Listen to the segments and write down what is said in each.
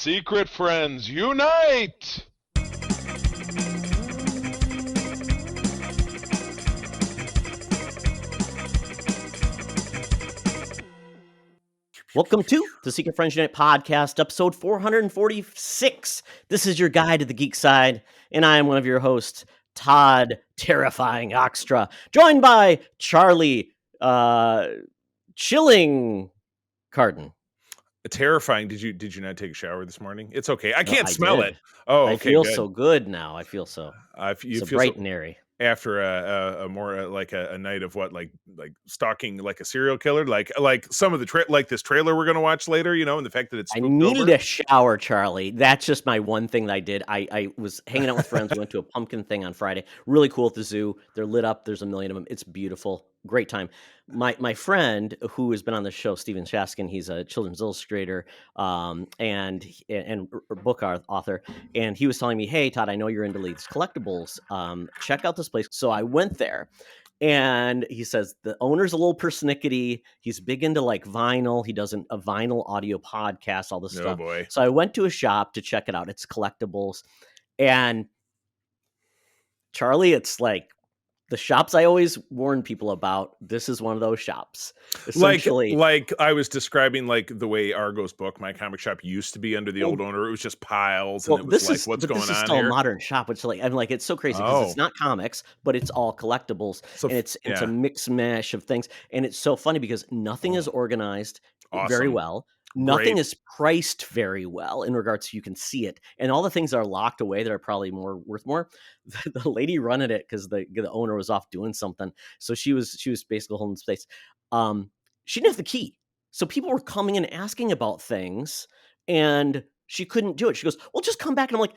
Secret friends, unite! Welcome to the Secret Friends Unite podcast, episode 446. This is your guide to the geek side, and I am one of your hosts, Todd Terrifying Oxtra, joined by Charlie Chilling Carden. Terrifying. Did you not take a shower this morning? It's okay. I can't I smell did. it. Oh, okay. I feel good. So good now. I feel so. You so feel bright so, and airy. After a more like a night of what, like stalking like a serial killer, like some of the like this trailer we're gonna watch later, you know, and the fact that it's I needed a shower, Charlie. That's just my one thing that I did. I was hanging out with friends. We went to a pumpkin thing on Friday. Really cool at the zoo. They're lit up. There's a million of them. It's beautiful. Great time. My friend who has been on the show, Steven Shaskin, he's a children's illustrator and book author, and he was telling me, "Hey, Todd, I know you're into these collectibles. Check out this place." So I went there. And he says the owner's a little persnickety. He's big into like vinyl. He does a vinyl audio podcast, all this stuff. Boy. So I went to a shop to check it out. It's collectibles. And Charlie, it's like the shops I always warn people about. This is one of those shops. Essentially, like I was describing, like the way Argo's book, my comic shop, used to be under the old owner. It was just piles, and it was like, what's going on here? This is still a modern shop, which it's so crazy because it's not comics, but it's all collectibles, so, and it's a mix mash of things, and it's so funny because nothing is organized very well. Nothing is priced very well in regards to you can see it, and all the things are locked away that are probably worth more. The lady running it, because the owner was off doing something, so she was basically holding space. She didn't have the key, so people were coming and asking about things, and she couldn't do it. She goes, "Well, just come back," and I'm like,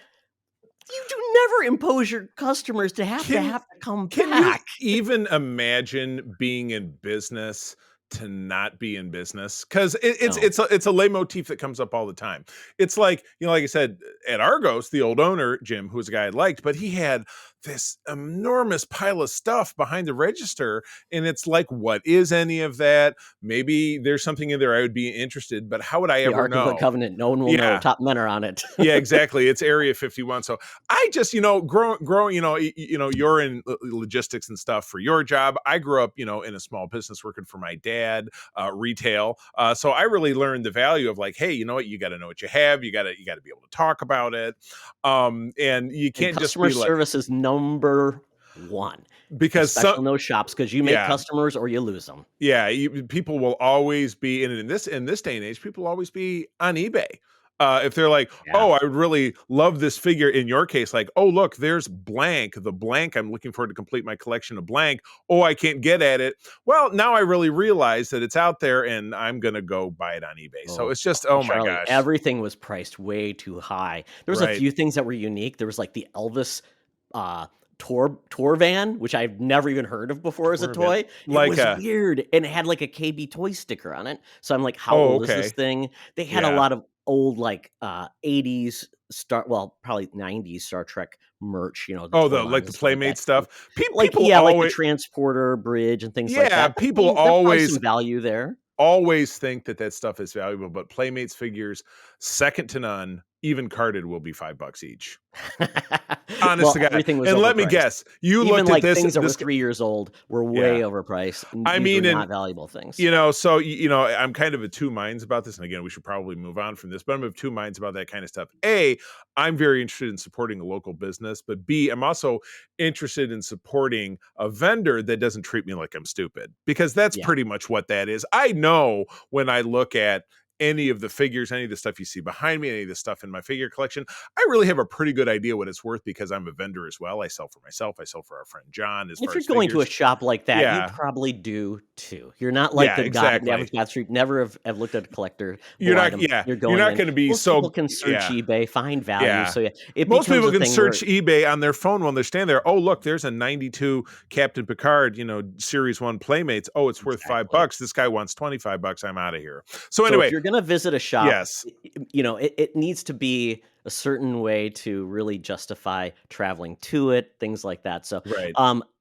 "You do never impose your customers to have to come back." Can you even imagine being in business to not be in business? Because it's a leitmotif that comes up all the time. It's like, you know, like I said, at Argos, the old owner, Jim, who was a guy I liked, but he had this enormous pile of stuff behind the register, and it's like, what is any of that? Maybe there's something in there I would be interested, but how would I ever know? The Covenant, no one will know. Top men are on it. Yeah, exactly. It's Area 51. So I just, growing, you're in logistics and stuff for your job. I grew up, in a small business working for my dad, retail. So I really learned the value of like, hey, you know what? You got to know what you have. You got to be able to talk about it. And you can't just be like, customer service is number one, because those shops, because you make customers or you lose them. Yeah, people will always be in this day and age. People will always be on eBay. If they're like, oh, I would really love this figure. In your case, like, oh, look, there's blank. The blank, I'm looking forward to complete my collection of blank. Oh, I can't get at it. Well, now I really realize that it's out there, and I'm going to go buy it on eBay. So it's just, Charlie, my gosh. Everything was priced way too high. There was a few things that were unique. There was like the Elvis tour van, which I've never even heard of before as a toy. It was weird, and it had like a KB toy sticker on it. So I'm like, how old is this thing? They had a lot of old 80s probably 90s Star Trek merch, the Playmate stuff. People like the transporter bridge and things like that. People always some value there. Always think that stuff is valuable, but Playmates figures, second to none, even carded, will be $5 each. Honest to God. Everything was and overpriced. Let me guess, you even looked at this. Things that were 3 years old were way overpriced. I mean, not valuable things. So I'm kind of of two minds about this. And again, we should probably move on from this, but I'm of two minds about that kind of stuff. A, I'm very interested in supporting a local business, but B, I'm also interested in supporting a vendor that doesn't treat me like I'm stupid, because that's pretty much what that is. I know when I look at any of the figures, any of the stuff you see behind me, any of the stuff in my figure collection, I really have a pretty good idea what it's worth, because I'm a vendor as well. I sell for myself. I sell for our friend John. If you're going to a shop like that, you probably do too. You're not like the guy in average God Street. Never have looked at a collector. You're not going to be Most people can search eBay, find value. Yeah. So most people can search eBay on their phone when they're standing there. Oh, look, there's a 92 Captain Picard, Series 1 Playmates. Oh, it's worth $5. This guy wants $25. I'm out of here. So anyway, if you're going to visit a shop, it needs to be a certain way to really justify traveling to it, things like that. So,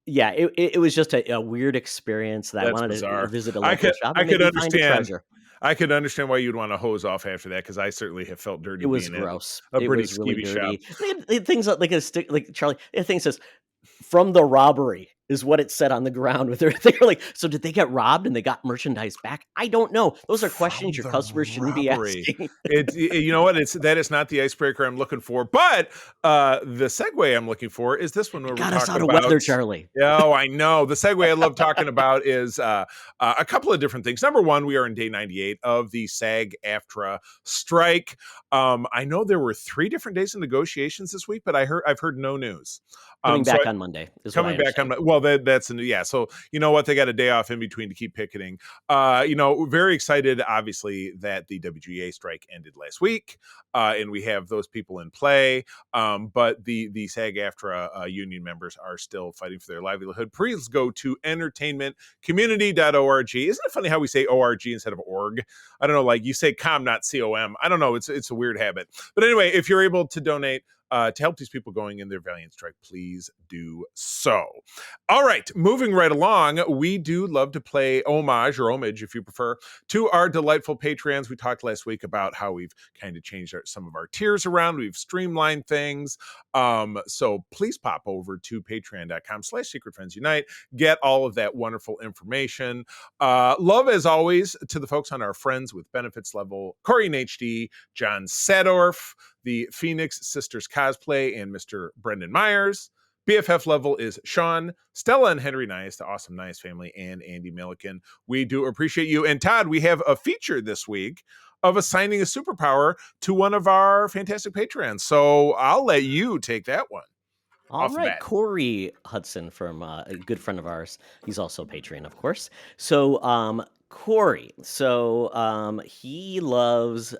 it was just a weird experience that I wanted to visit a local shop. I could understand. I could understand why you'd want to hose off after that, because I certainly have felt dirty. It was being gross. A it pretty was really skeevy dirty. shop. They had things like a stick, like Charlie. The thing says, "From the robbery," is what it said on the ground. With they're like, so did they get robbed and they got merchandise back? I don't know. Those are questions your customers shouldn't be asking. You know what? That is not the icebreaker I'm looking for. But the segue I'm looking for is this one where we're talking us out about of weather, Charlie. Oh, I know. The segue I love talking about is a couple of different things. Number one, we are in day 98 of the SAG-AFTRA strike. I know there were 3 different days of negotiations this week, but I've heard no news. Coming back on Monday. Coming back on, well, that's yeah. So you know what, they got a day off in between to keep picketing. Very excited, obviously, that the WGA strike ended last week, and we have those people in play. But the SAG-AFTRA union members are still fighting for their livelihood. Please go to entertainmentcommunity.org. Isn't it funny how we say org instead of org? I don't know, like you say com, not com. I don't know. It's a weird habit. But anyway, if you're able to donate to help these people going in their valiant strike, please do so. All right, moving right along, we do love to play homage, if you prefer, to our delightful Patreons. We talked last week about how we've kind of changed some of our tiers around. We've streamlined things. So please pop over to patreon.com/secretfriendsunite. Get all of that wonderful information. Love, as always, to the folks on our Friends with Benefits level, Corey and HD, John Sadorf, the Phoenix Sisters cosplay, and Mr. Brendan Myers. BFF level is Sean, Stella, and Henry Nias, the awesome Nias family, and Andy Milliken. We do appreciate you. And Todd, we have a feature this week of assigning a superpower to one of our fantastic patrons. So I'll let you take that one. All right, Corey Hudson, from a good friend of ours. He's also a Patreon, of course. So Corey, he loves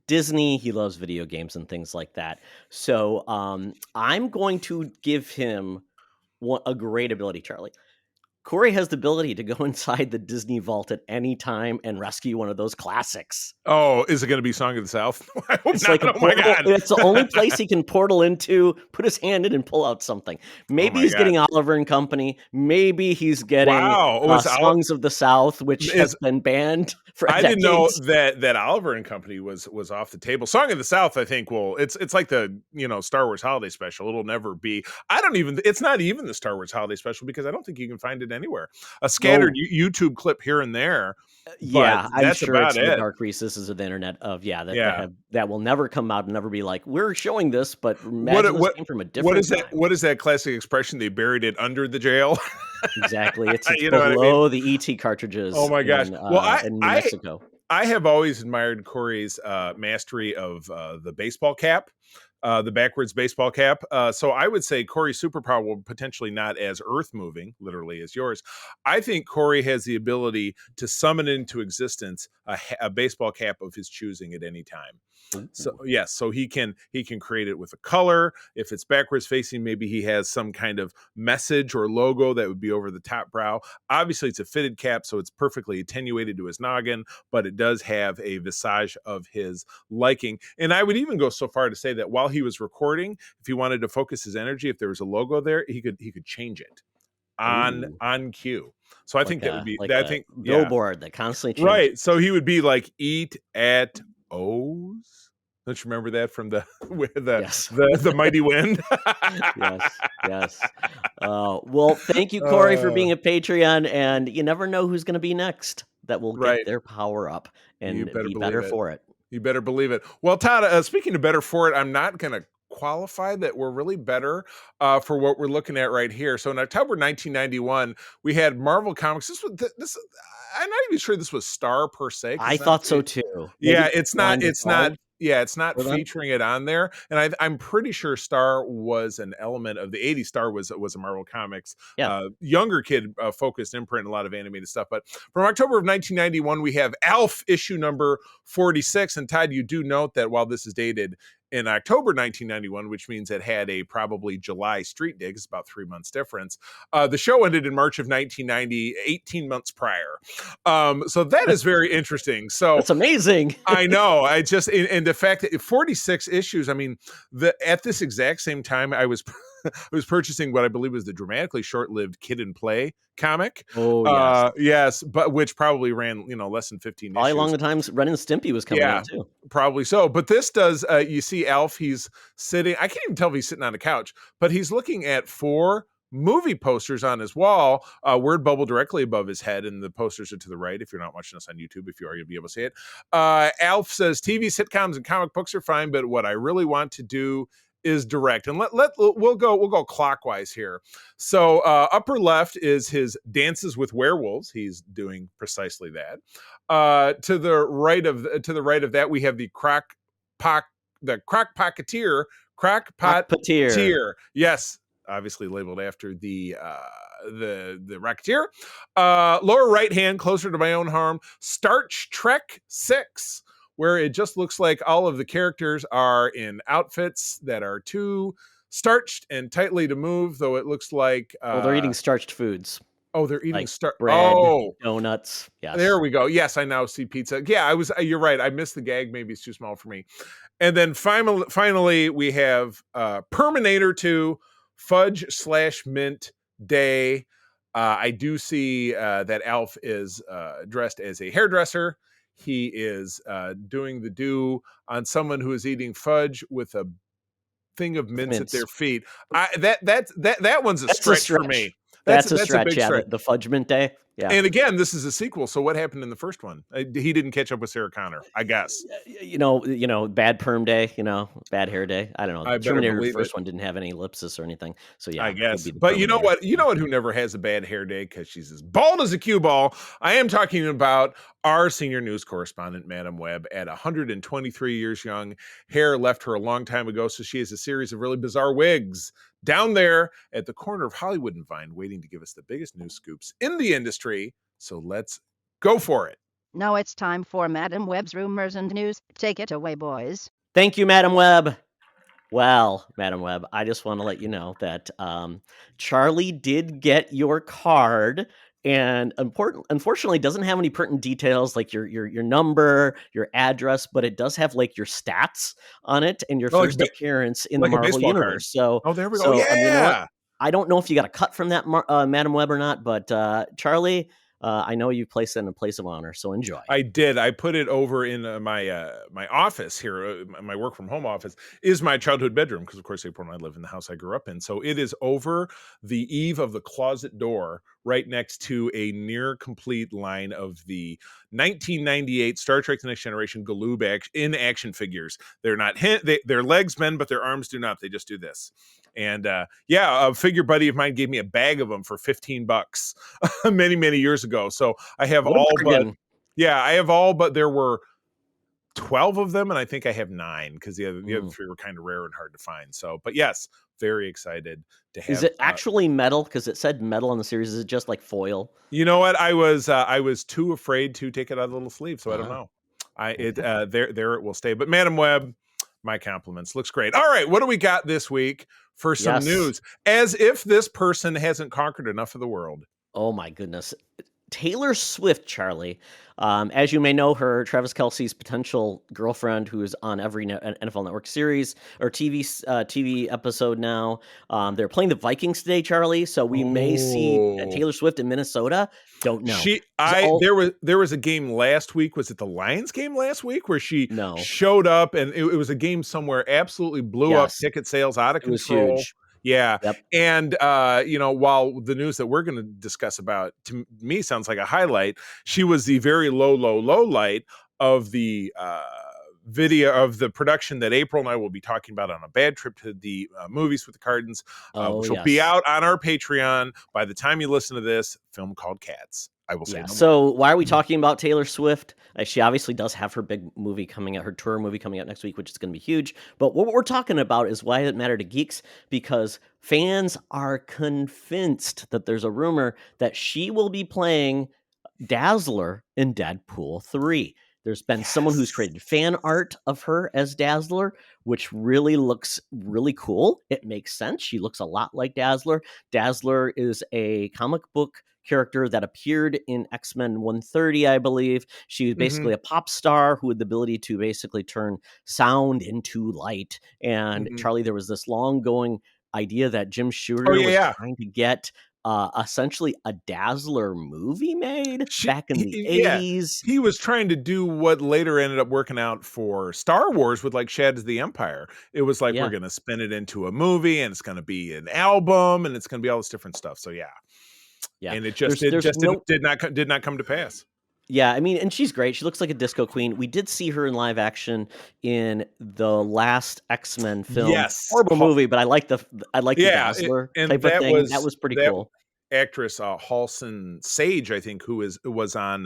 Disney, he loves video games and things like that. So I'm going to give him a great ability, Charlie. Corey has the ability to go inside the Disney vault at any time and rescue one of those classics. Oh, is it going to be Song of the South? I hope it's not. like my God. It's the only place he can portal into, put his hand in and pull out something. Maybe he's getting Oliver and Company. Maybe he's getting Songs of the South, which has been banned for decades. I didn't know that Oliver and Company was off the table. Song of the South, I think, it's like the Star Wars Holiday Special. It'll never be. It's not even the Star Wars Holiday Special, because I don't think you can find it anywhere. A scattered YouTube clip here and there. Yeah, I'm sure about it's the dark recesses of the internet that will never come out and never be like, we're showing this, but imagine this came from a different time. What is that classic expression? They buried it under the jail. Exactly. It's below the ET cartridges. Oh my gosh. In New Mexico. I have always admired Corey's mastery of the baseball cap. The backwards baseball cap. So I would say Corey's superpower will potentially not as earth moving, literally, as yours. I think Corey has the ability to summon into existence a baseball cap of his choosing at any time. So yes, so he can create it with a color. If it's backwards facing, maybe he has some kind of message or logo that would be over the top brow. Obviously, it's a fitted cap, so it's perfectly attenuated to his noggin, but it does have a visage of his liking. And I would even go so far to say that while he was recording, if he wanted to focus his energy, if there was a logo there, he could change it on cue. So I think that would be billboard that constantly changes. Right. So he would be like, eat at O's. Don't you remember that from the Mighty Wind? Yes. Well, thank you, Corey, for being a Patreon, and you never know who's going to be next that will get their power up and be better for it. You better believe it. Well, Todd, speaking of better for it, I'm not going to qualify that we're really better for what we're looking at right here. So in October 1991, we had Marvel Comics. This I'm not even sure this was Star per se. I thought so too. Yeah, it's not featuring it on there. And I'm pretty sure Star was an element of the 80s. Star was a Marvel Comics younger kid focused imprint, a lot of animated stuff. But from October of 1991, we have Alf issue number 46. And Todd, you do note that while this is dated in October 1991, which means it had a probably July street dig, it's about 3 months difference. The show ended in March of 1990, 18 months prior. So that is very interesting. So that's amazing. I know. And the fact that 46 issues, I mean, at this exact same time, I was was purchasing what I believe was the dramatically short-lived Kid and Play comic. Oh, yes. Yes, but which probably ran, less than 15 Probably issues. along the times Ren and Stimpy was coming out too. Probably so. But this does, you see Alf, he's sitting, I can't even tell if he's sitting on a couch, but he's looking at 4 movie posters on his wall, word bubble directly above his head, and the posters are to the right. If you're not watching us on YouTube, if you are, you'll be able to see it. Alf says TV, sitcoms, and comic books are fine, but what I really want to do is direct. And we'll go clockwise here. So upper left is his Dances with Werewolves. He's doing precisely that. To the right of that, we have the Crock-Pocketeer. Yes, obviously labeled after the Rocketeer. Lower right hand, closer to my own harm, Starch Trek 6, where it just looks like all of the characters are in outfits that are too starched and tightly to move, though it looks like they're eating starched foods. Oh, they're eating bread, donuts. Yes. There we go. Yes, I now see pizza. Yeah, you're right. I missed the gag. Maybe it's too small for me. And then finally we have Perminator 2 Fudge/Mint Day. I do see that Alf is dressed as a hairdresser. He is doing the do on someone who is eating fudge with a thing of mints at their feet. That one's a stretch for me. That's a stretch. The Fudge Mint Day. Yeah. And again, this is a sequel. So what happened in the first one? He didn't catch up with Sarah Connor, I guess. Bad perm day, bad hair day. I don't know. Terminator, the first one didn't have any ellipsis or anything. So yeah, I guess. But you know what? You know what? Who never has a bad hair day because she's as bald as a cue ball. I am talking about our senior news correspondent, Madam Webb, at 123 years young. Hair left her a long time ago, so she has a series of really bizarre wigs down there at the corner of Hollywood and Vine, waiting to give us the biggest news scoops in the industry. So let's go for it. Now it's time for Madam Webb's rumors and news. Take it away, boys. Thank you, Madam Webb. Well, Madam Webb, I just want to let you know that Charlie did get your card, and unfortunately doesn't have any pertinent details like your number, your address, but it does have like your stats on it and your first appearance in the Marvel universe. So, there we go. Yeah. I don't know if you got a cut from that, Madam Webb, or not, but Charlie, I know you placed it in a place of honor, so enjoy. I did. I put it over in my office here. My work from home office is my childhood bedroom because, of course, April and I live in the house I grew up in. So it is over the eave of the closet door, right next to a near complete line of the 1998 Star Trek: The Next Generation Galoob in action figures. They're not their legs bend, but their arms do not. They just do this. And a figure buddy of mine gave me a bag of them for $15 many, many years ago. So I have but there were 12 of them, and I think I have 9 because the other 3 were kind of rare and hard to find. So, but yes, very excited to have. Is it actually metal? Because it said metal on the series. Is it just like foil? You know what? I was too afraid to take it out of the little sleeve, so I don't know. There it will stay. But Madam Webb, my compliments. Looks great. All right, what do we got this week for some news? As if this person hasn't conquered enough of the world. Oh my goodness. Taylor Swift, Charlie. As you may know, her Travis Kelce's potential girlfriend, who is on every NFL Network series or TV episode now. They're playing the Vikings today, Charlie. So we may see Taylor Swift in Minnesota. Don't know. There was a game last week. Was it the Lions game last week where she showed up, and it was a game somewhere, absolutely blew up ticket sales out of control. It was huge. Yeah. Yep. And, while the news that we're going to discuss about, to me, sounds like a highlight, she was the very low light of the video of the production that April and I will be talking about on a bad trip to the movies with the Cardins, which will be out on our Patreon by the time you listen to this, film called Cats. I will say. So why are we talking about Taylor Swift? She obviously does have her big movie coming out, her tour movie coming out next week, which is going to be huge. But what we're talking about is why it mattered to geeks, because fans are convinced that there's a rumor that she will be playing Dazzler in Deadpool 3. There's been someone who's created fan art of her as Dazzler, which really looks really cool. It makes sense. She looks a lot like Dazzler. Dazzler is a comic book character that appeared in X-Men 130, I believe. She was basically a pop star who had the ability to basically turn sound into light. And Charlie, there was this long going idea that Jim Shooter was trying to get essentially a Dazzler movie made back in the 80s. He was trying to do what later ended up working out for Star Wars with like Shadows of the Empire. It was like, we're going to spin it into a movie, and it's going to be an album, and it's going to be all this different stuff. So yeah. And it just did not come to pass. Yeah, I mean, and she's great. She looks like a disco queen. We did see her in live action in the last X-Men film. Yes, horrible movie, but I like the Dazzler type of thing. That was pretty cool. Actress Halston Sage, I think, who was on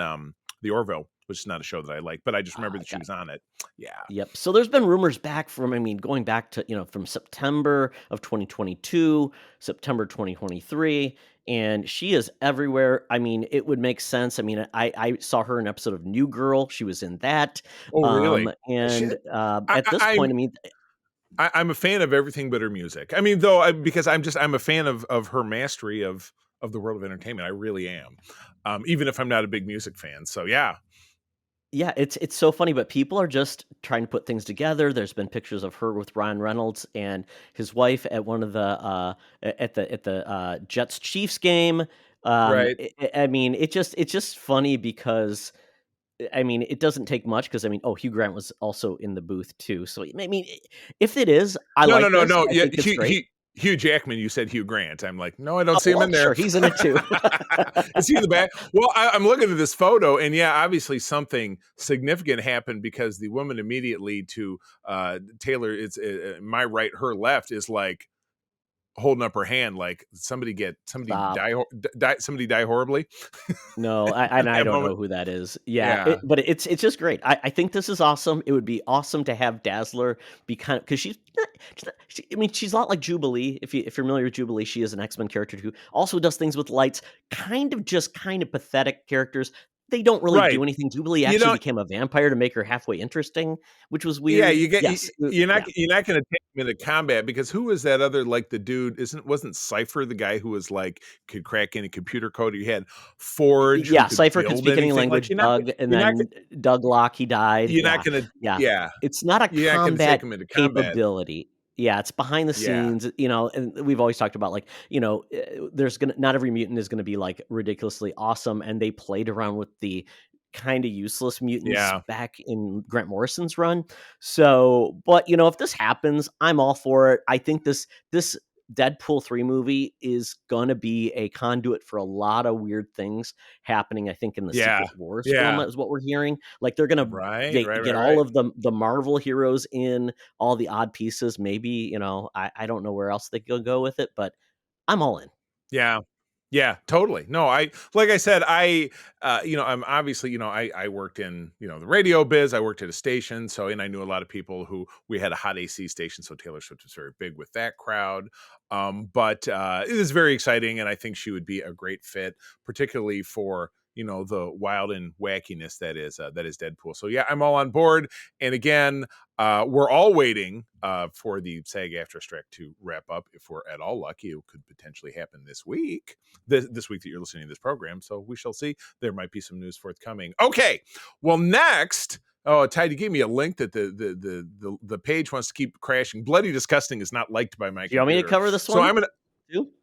the Orville, which is not a show that I like, but I just remember that she was on it. Yeah. Yep. So there's been rumors back from, going back to, from September of 2022, September 2023, and she is everywhere. I mean, it would make sense. I mean, I saw her in an episode of New Girl. She was in that. Oh, really? And at this point, I mean, I'm a fan of everything but her music. I mean, though, because I'm a fan of her mastery of the world of entertainment. I really am. Even if I'm not a big music fan. So yeah. Yeah, it's so funny, but people are just trying to put things together. There's been pictures of her with Ryan Reynolds and his wife at one of the at the Jets Chiefs game. Right. I mean, it's just funny because, I mean, it doesn't take much because, I mean, Hugh Grant was also in the booth too. So I mean, if it is, no. Yeah, Hugh Jackman, you said Hugh Grant. I'm like, no, I don't see him in there. Sure, he's in it too. Is he in the back? Well, I'm looking at this photo, and yeah, obviously something significant happened because the woman immediately to Taylor, it's my right, her left, is like holding up her hand, like somebody die horribly. No, I don't know who that is. Yeah. But it's just great. I think this is awesome. It would be awesome to have Dazzler be because she's a lot like Jubilee. If you're familiar with Jubilee, she is an X-Men character who also does things with lights, kind of pathetic characters. They don't really do anything. Jubilee actually became a vampire to make her halfway interesting, which was weird. Yeah, you're not going to take him into combat, because who was that other, like, the dude? Wasn't Cypher the guy who was like could crack any computer code? You had Forge. Yeah, Cypher could speak any language. Doug Locke, he died. You're not going to. Yeah, it's not a combat capability. Yeah, it's behind the scenes, and we've always talked about, like, not every mutant is going to be like ridiculously awesome. And they played around with the kind of useless mutants back in Grant Morrison's run. So, but if this happens, I'm all for it. I think this Deadpool 3 movie is going to be a conduit for a lot of weird things happening, I think, in the Secret Wars film is what we're hearing. Like, they're going to get all of the Marvel heroes in, all the odd pieces. Maybe, I don't know where else they could go with it, but I'm all in. Yeah, totally. No, like I said, I'm obviously, I worked in, the radio biz. I worked at a station. So, and I knew a lot of people we had a hot AC station. So Taylor Swift was very big with that crowd. But it is very exciting. And I think she would be a great fit, particularly for, the wild and wackiness that is Deadpool. So yeah, I'm all on board. And again, we're all waiting for the SAG-AFTRA strike to wrap up. If we're at all lucky, it could potentially happen this week. This week that you're listening to this program. So we shall see. There might be some news forthcoming. Okay. Well, next. Oh, Ty, you gave me a link that the page wants to keep crashing. Bloody Disgusting is not liked by my computer. You want me to cover this one? So I'm gonna.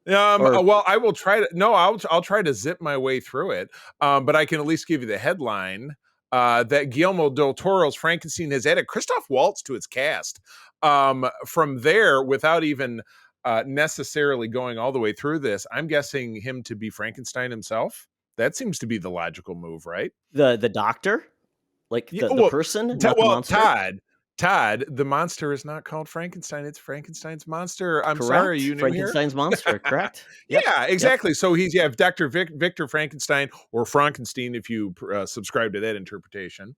Well, I will try to. No, I'll try to zip my way through it. But I can at least give you the headline that Guillermo del Toro's Frankenstein has added Christoph Waltz to its cast. From there, without even necessarily going all the way through this, I'm guessing him to be Frankenstein himself. That seems to be the logical move, right? The doctor, like the person, not the monster? Todd, the monster is not called Frankenstein. It's Frankenstein's monster. I'm correct. Sorry, you knew Frankenstein's monster, correct? Yep. Yeah, exactly. Yep. So he's Dr. Victor Frankenstein, or Frankenstein if you subscribe to that interpretation.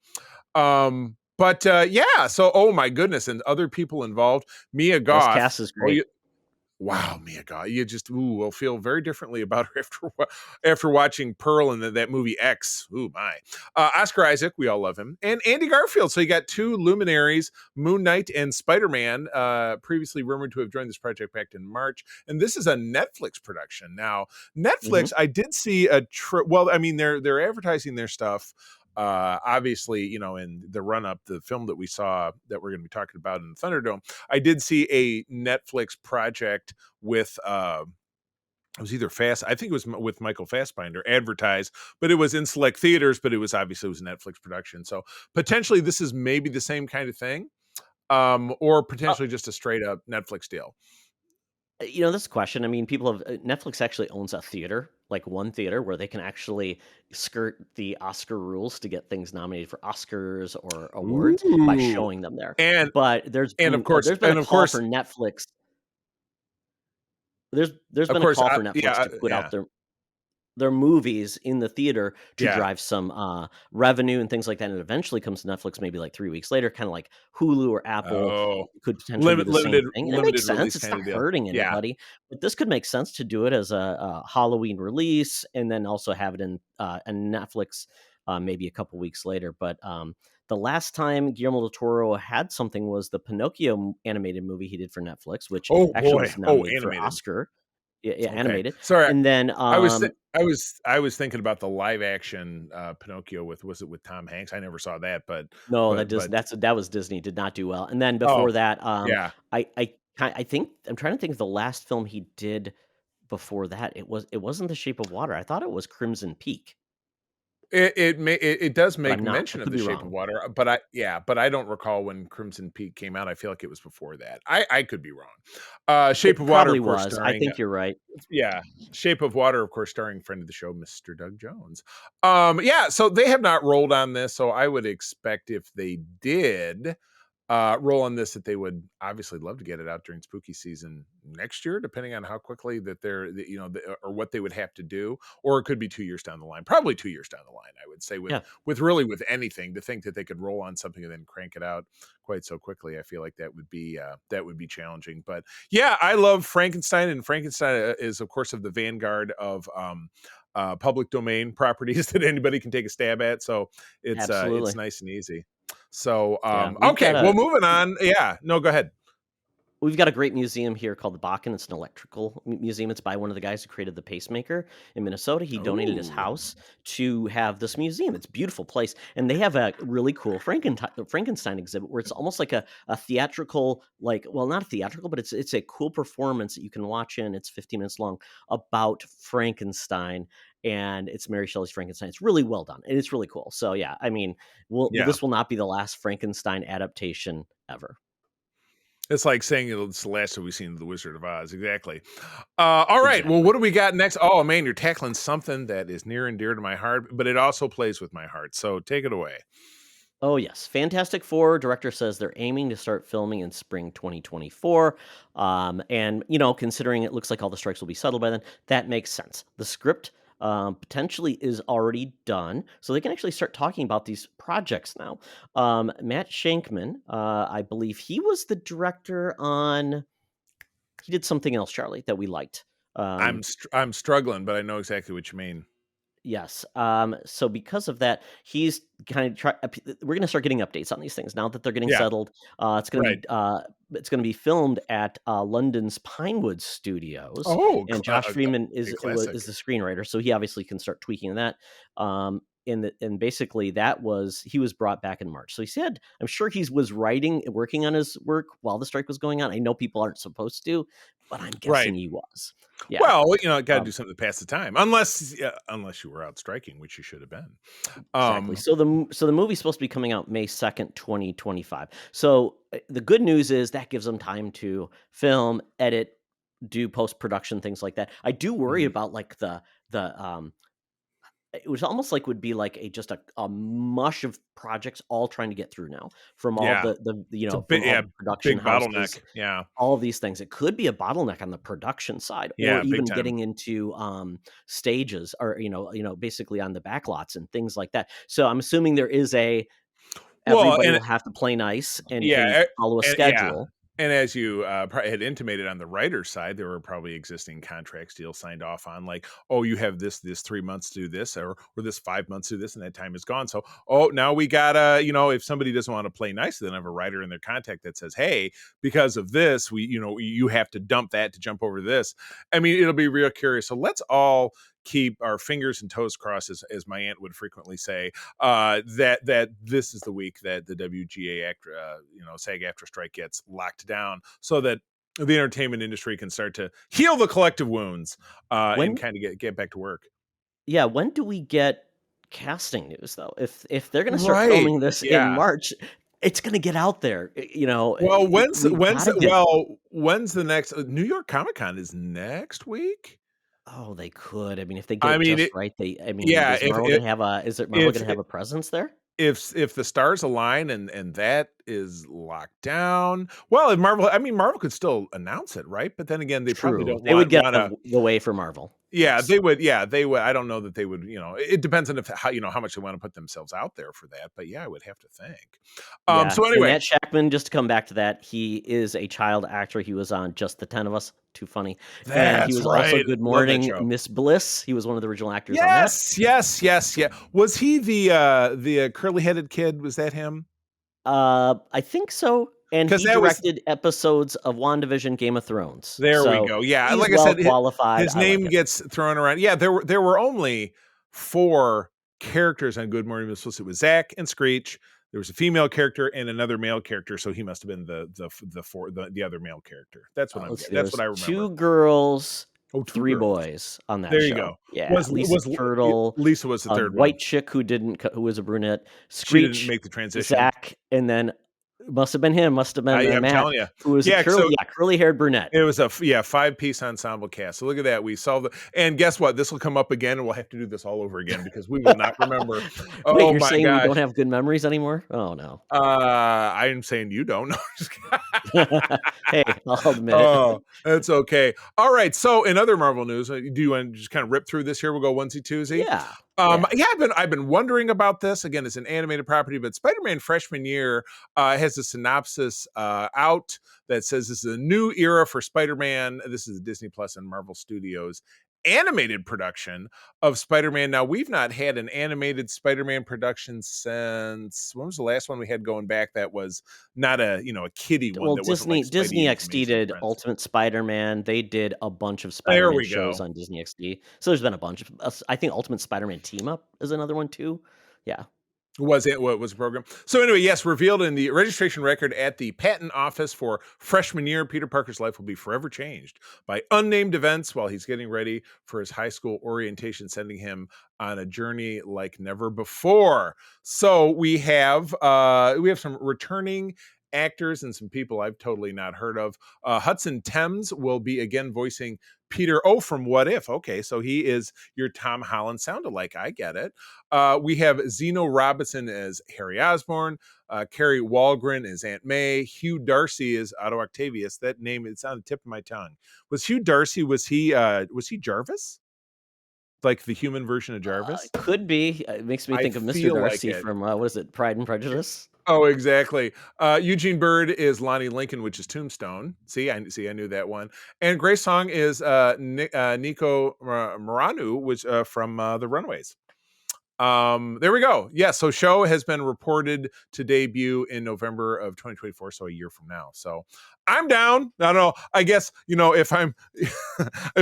But so oh my goodness, and other people involved. Mia Goth. This cast is great. Wow, Mia Goth. You just will feel very differently about her after watching Pearl and that movie X. Ooh, my. Oscar Isaac, we all love him. And Andy Garfield. So you got two luminaries, Moon Knight and Spider-Man, previously rumored to have joined this project back in March. And this is a Netflix production. Now, Netflix, I did see they're advertising their stuff obviously, in the run up, the film that we saw that we're going to be talking about in the Thunderdome, I did see a Netflix project with it was either I think it was with Michael Fassbender advertised, but it was in select theaters, but it was a Netflix production. So potentially this is maybe the same kind of thing, or potentially just a straight up Netflix deal. This question, I mean, Netflix actually owns a theater, like one theater where they can actually skirt the Oscar rules to get things nominated for Oscars or awards by showing them there. But there's been a call for Netflix. There's been a call for Netflix to put out their movies in the theater to drive some revenue and things like that, and it eventually comes to Netflix maybe like 3 weeks later, kind of like Hulu or Apple could potentially do the same thing. And it makes sense. It's not hurting anybody, but this could make sense to do it as a Halloween release and then also have it in Netflix maybe a couple weeks later. But the last time Guillermo del Toro had something was the Pinocchio animated movie he did for Netflix, which actually was nominated for Oscar. Yeah, animated. Sorry, and then I was thinking about the live action Pinocchio with Tom Hanks. I never saw that, but no, that was Disney. Did not do well. And then before that, I think I'm trying to think of the last film he did before that. It wasn't The Shape of Water. I thought it was Crimson Peak. It does make mention of The Shape of Water, but I don't recall when Crimson Peak came out. I feel like it was before that. I could be wrong. Shape of Water, of course, I think you're right. Yeah, Shape of Water, of course, starring friend of the show, Mr. Doug Jones. So they have not rolled on this, so I would expect if they did roll on this, that they would obviously love to get it out during spooky season next year, depending on how quickly that or what they would have to do, or it could be 2 years down the line, probably 2 years down the line, I would say with anything, to think that they could roll on something and then crank it out quite so quickly. I feel like that would be challenging, but yeah, I love Frankenstein, and Frankenstein is of course of the vanguard of public domain properties that anybody can take a stab at. So it's nice and easy. So, okay, well, moving on. Yeah, no, go ahead. We've got a great museum here called the Bakken. It's an electrical museum. It's by one of the guys who created the pacemaker in Minnesota. He donated his house to have this museum. It's a beautiful place. And they have a really cool Frankenstein exhibit where it's almost like a theatrical, not theatrical, but it's a cool performance that you can watch in. It's 15 minutes long about Frankenstein. And it's Mary Shelley's Frankenstein. It's really well done, and it's really cool. So yeah, I mean, this will not be the last Frankenstein adaptation ever. It's like saying it's the last that we've seen of The Wizard of Oz. Exactly. All right. Well, what do we got next? Oh man, you're tackling something that is near and dear to my heart, but it also plays with my heart. So take it away. Oh, yes. Fantastic Four director says they're aiming to start filming in spring 2024. And, considering it looks like all the strikes will be settled by then, that makes sense. The script potentially is already done, so they can actually start talking about these projects now. Matt Shankman, I believe he was the director on... He did something else, Charlie, that we liked. I'm struggling, but I know exactly what you mean. Yes. So because of that, he's kind of we're going to start getting updates on these things now that they're getting settled. It's going to be filmed at London's Pinewood Studios. Oh, and Josh Freeman is the screenwiter, so he obviously can start tweaking that. And basically he was brought back in March. So he said, I'm sure he was working on his work while the strike was going on. I know people aren't supposed to, but I'm guessing he was. Yeah. Well, got to do something to pass the time, unless you were out striking, which you should have been. Exactly. So the movie's supposed to be coming out May 2nd, 2025. So the good news is that gives them time to film, edit, do post-production, things like that. I do worry about it was almost like would be like a mush of projects all trying to get through now from all the production big bottleneck. Yeah, all of these things. It could be a bottleneck on the production side, or even getting into stages, or basically on the backlots and things like that. So I'm assuming there is everybody will have to play nice and follow a schedule. And as you had intimated on the writer's side, there were probably existing contracts, deals signed off on, like, oh, you have this 3 months to do this, or this 5 months to do this, and that time is gone. So, now we gotta, if somebody doesn't want to play nice, then have a writer in their contract that says, hey, because of this, you have to dump that to jump over this. I mean, it'll be real curious. So let's all keep our fingers and toes crossed, as my aunt would frequently say, that this is the week that the WGA SAG-AFTRA strike gets locked down, so that the entertainment industry can start to heal the collective wounds and kind of get back to work. Yeah, when do we get casting news though? If they're going to start filming this in March, it's going to get out there, Well, when's the next New York Comic Con is next week? Oh, they could. I mean, if they get just right, is Marvel going to have a presence there? If the stars align and that is locked down, well, if Marvel could still announce it, right? But then again, they probably don't. They would get away for Marvel. Yeah, they would. Yeah, they would. I don't know that they would. It depends on how much they want to put themselves out there for that. But yeah, I would have to think. So anyway, Matt Shackman, just to come back to that, he is a child actor. He was on Just the 10 of Us. Too funny. And he was also Good Morning Miss Bliss. He was one of the original actors on that. Yes. Was he the curly-headed kid? Was that him? I think so. And he directed episodes of WandaVision, Game of Thrones. There we go. Yeah, like I said, qualified. His name gets thrown around. Yeah, there were only 4 characters on Good Morning Miss Bliss. It was Zach and Screech. There was a female character and another male character, so he must have been the other male character. That's what that's what I remember. 2 girls, 3 boys on that show. There you go. Yeah, Lisa Turtle. Lisa was the third white chick who was a brunette. Screech, she didn't make the transition. Zach, and then must have been I'm Matt, telling you, who was a curly-haired brunette. It was a 5-piece ensemble cast. So look at that. We solved it. And guess what? This will come up again, and we'll have to do this all over again because we will not remember. Wait, you're saying we don't have good memories anymore? Oh no. I'm saying you don't. Hey, I'll admit it. It's okay. All right. So in other Marvel news, do you want to just kind of rip through this here? We'll go onesie twosie. Yeah. I've been wondering about this. Again, it's an animated property, but Spider-Man Freshman Year has a synopsis out that says this is a new era for Spider-Man. This is a Disney Plus and Marvel Studios animated production of Spider-Man. Now, we've not had an animated Spider-Man production since, when was the last one we had going back that was not a kiddie one? Well, that Disney XD did Friends. Ultimate Spider-Man. They did a bunch of Spider-Man shows on Disney XD. So there's been a bunch of, I think Ultimate Spider-Man Team Up is another one too. Yeah. Was it? What was the program? So anyway, yes, revealed in the registration record at the patent office for freshman year, Peter Parker's life will be forever changed by unnamed events while he's getting ready for his high school orientation, sending him on a journey like never before. So we have some returning actors and some people I've totally not heard of. Hudson Thames will be again voicing Peter from What If. Okay, so he is your Tom Holland sound-alike. I get it. We have Zeno Robinson as Harry Osborn, Carrie Walgren as Aunt May, Hugh Darcy as Otto Octavius. That name, it's on the tip of my tongue. Was Hugh Darcy, was he Jarvis? Like the human version of Jarvis? Could be. It makes me think of Mr. Darcy from, what is it, Pride and Prejudice? Oh, exactly. Eugene Bird is Lonnie Lincoln, which is Tombstone. I knew that one. And Grace Song is Nico Moranu, which from The Runaways. There we go. Yeah, so show has been reported to debut in November of 2024, so a year from now. So I'm down. I don't know. I guess, if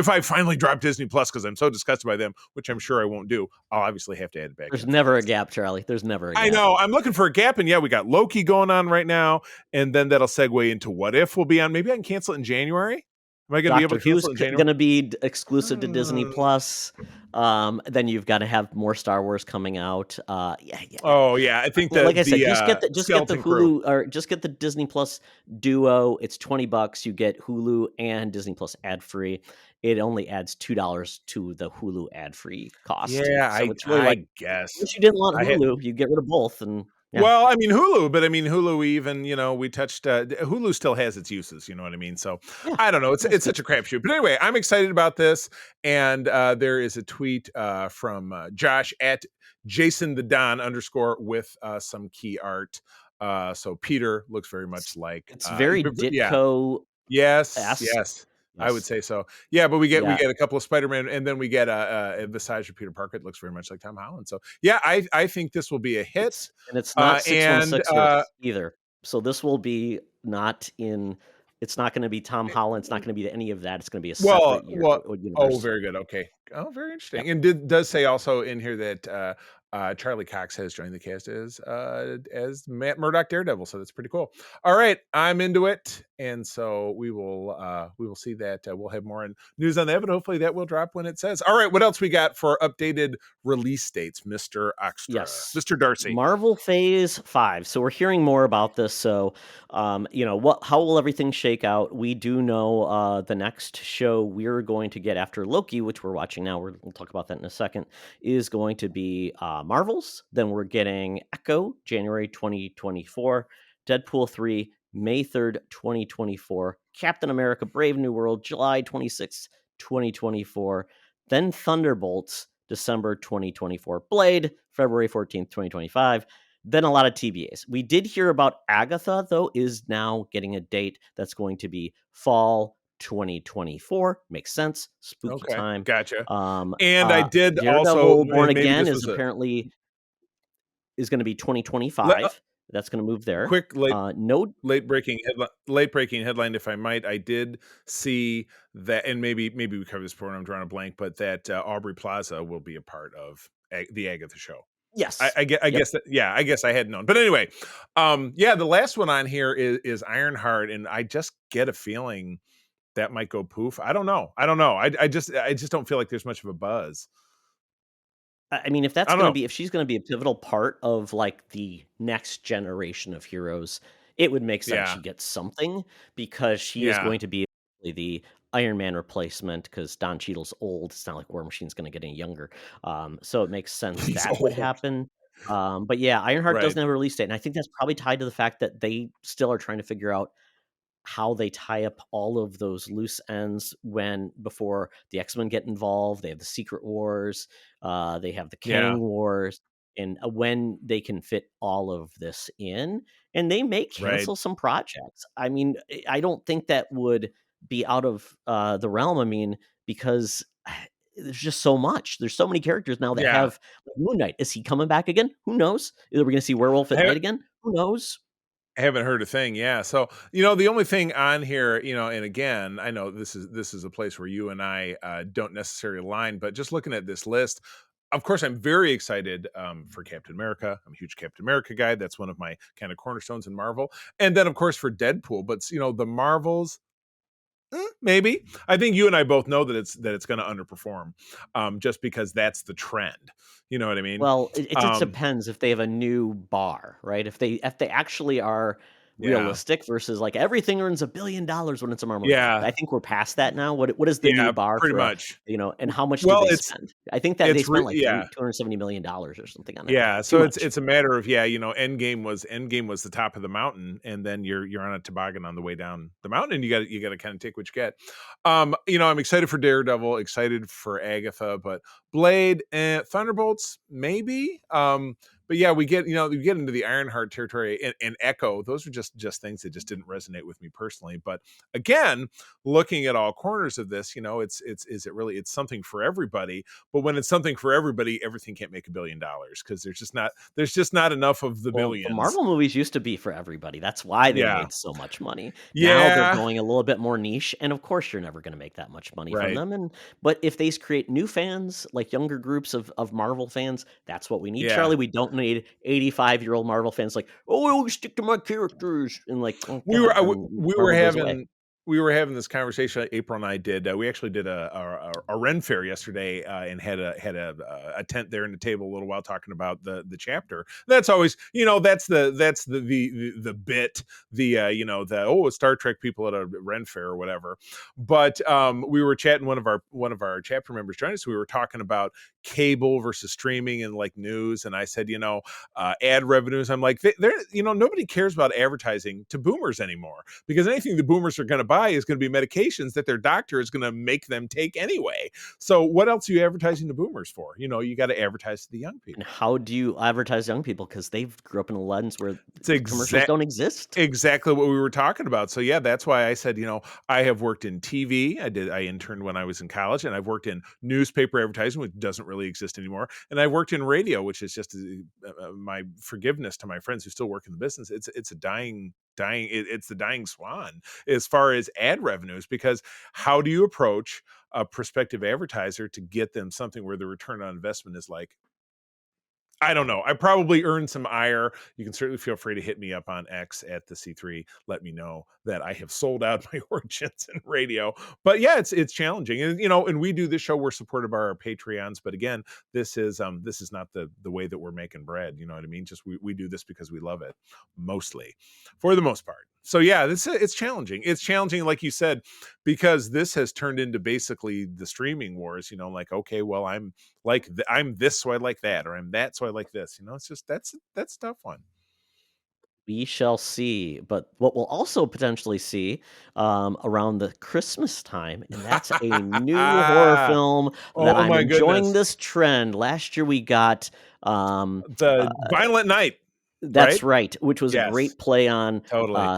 I finally drop Disney Plus because I'm so disgusted by them, which I'm sure I won't do, I'll obviously have to add it back. There's never a gap, Charlie. There's never a gap. I know. I'm looking for a gap, and yeah, we got Loki going on right now, and then that'll segue into What If will be on. Maybe I can cancel it in January. Am I going to be able to cancel it in January? Going to be exclusive to Disney Plus. Then you've got to have more Star Wars coming out. Yeah. Oh yeah, I think that. Like I said, just get the Hulu or just get the Disney Plus Duo. It's $20. You get Hulu and Disney Plus ad free. It only adds $2 to the Hulu ad free cost. Yeah, so it's really I guess. If you didn't want Hulu, you get rid of both and. Yeah. Well, I mean Hulu even, we touched Hulu still has its uses, you know what I mean? So yeah. I don't know. It's such a crapshoot. But anyway, I'm excited about this. And there is a tweet from Josh at Jason the Don _ with some key art. So Peter looks very much like it's very Ditko. Yeah. Yes. I would say so. Yeah, but we get a couple of Spider-Man, and then we get a visage of Peter Parker. It looks very much like Tom Holland. So yeah, I think this will be a hit. And it's not 616 either. So this will be not in It's not going to be Tom Holland. It's not going to be any of that. It's going to be a Well, separate oh, universe. very good. Okay. Oh, very interesting. Yep. And does say also in here that Charlie Cox has joined the cast as Matt Murdock Daredevil, so that's pretty cool. All right, I'm into it, and so we will see that. We'll have more news on that, but hopefully that will drop when it says. All right, what else we got for updated release dates, Mr. Extra, Yes. Mr. Darcy? Marvel Phase 5. So we're hearing more about this. So, how will everything shake out? We do know the next show we're going to get after Loki, which we're watching now, we'll talk about that in a second, is going to be Marvels. Then we're getting Echo, January 2024, Deadpool 3, May 3rd, 2024, Captain America Brave New World, July 26th, 2024, then Thunderbolts, December 2024, Blade, February 14th, 2025. Then a lot of TBAs. We did hear about Agatha, though, is now getting a date that's going to be fall 2024. Makes sense. Spooky time. Gotcha. And I did Daredevil also Born Again is apparently is going to be 2025. That's going to move there. Quick late breaking headline, if I might. I did see that, and maybe we covered this before and I'm drawing a blank, but that Aubrey Plaza will be a part of the Agatha show. Yes, I guess that. Yeah, I guess I had known, but anyway, the last one on here is Ironheart, and I just get a feeling that might go poof. I don't know. I just don't feel like there's much of a buzz. I mean, if she's going to be a pivotal part of like the next generation of heroes, it would make sense she gets something, because she is going to be the Iron Man replacement, because Don Cheadle's old. It's not like War Machine's going to get any younger. So it makes sense would happen. But yeah, Ironheart doesn't have a release date. And I think that's probably tied to the fact that they still are trying to figure out how they tie up all of those loose ends before the X-Men get involved. They have the Secret Wars, they have the Kang Wars, and when they can fit all of this in, and they may cancel some projects. I mean, I don't think that would be out of the realm. I mean, because there's just so much. There's so many characters now that have Moon Knight. Is he coming back again? Who knows? Are we going to see Werewolf at Night again? Who knows? I haven't heard a thing. Yeah. So, the only thing on here, and again, I know this is a place where you and I don't necessarily align, but just looking at this list, of course, I'm very excited for Captain America. I'm a huge Captain America guy. That's one of my kind of cornerstones in Marvel. And then, of course, for Deadpool, but the Marvels, maybe. I think you and I both know that it's going to underperform, just because that's the trend. You know what I mean? Well, it just depends if they have a new bar, right? If they actually are realistic versus like everything earns $1 billion when it's a Marvel. Yeah, I think we're past that now. What is the new bar? Pretty much. And how much do they spend? I think that they spent like $270 million or something on it. Yeah, so it's a matter of Endgame was the top of the mountain, and then you're on a toboggan on the way down the mountain, and you got to kind of take what you get. I'm excited for Daredevil, excited for Agatha, but Blade and Thunderbolts maybe. But yeah, we get into the Ironheart territory and Echo. Those are just things that just didn't resonate with me personally. But again, looking at all corners of this, it's something for everybody. But when it's something for everybody, everything can't make $1 billion, because there's just not enough of the billions. The Marvel movies used to be for everybody. That's why they made so much money. Now they're going a little bit more niche, and of course you're never going to make that much money from them. But if they create new fans, like younger groups of Marvel fans, that's what we need. Charlie, we don't need 85-year-old Marvel fans like, I always stick to my characters, and like we were having this conversation. April and I did. We actually did a Ren fair yesterday, and had a tent there in the table a little while talking about the chapter. That's always that's the bit, the Star Trek people at a Ren fair or whatever. But we were chatting. One of our chapter members joined us. We were talking about cable versus streaming and like news, and I said ad revenues. I'm like, nobody cares about advertising to boomers anymore, because anything the boomers are going to buy is going to be medications that their doctor is going to make them take anyway. So what else are you advertising to boomers for? You got to advertise to the young people. And how do you advertise young people? Because they've grew up in a lens where commercials don't exist. Exactly what we were talking about. So yeah, that's why I said, I have worked in TV. I interned when I was in college, and I've worked in newspaper advertising, which doesn't really exist anymore. And I worked in radio, which is just my forgiveness to my friends who still work in the business. It's a dying dying. It's the dying swan as far as ad revenues, because how do you approach a prospective advertiser to get them something where the return on investment is like, I don't know. I probably earned some ire. You can certainly feel free to hit me up on X at the C3. Let me know that I have sold out my origins in radio. But yeah, it's challenging. And and we do this show, we're supported by our Patreons. But again, this is not the way that we're making bread. You know what I mean? Just we do this because we love it, mostly, for the most part. So yeah, it's challenging. It's challenging, like you said, because this has turned into basically the streaming wars. Like, okay, well, I'm I'm this, so I like that, or I'm that, so I like this. It's just that's a tough one. We shall see. But what we'll also potentially see around the Christmas time, and that's a new horror film that I'm enjoying this trend. Last year we got the Violent Night. That's right, which was a great play on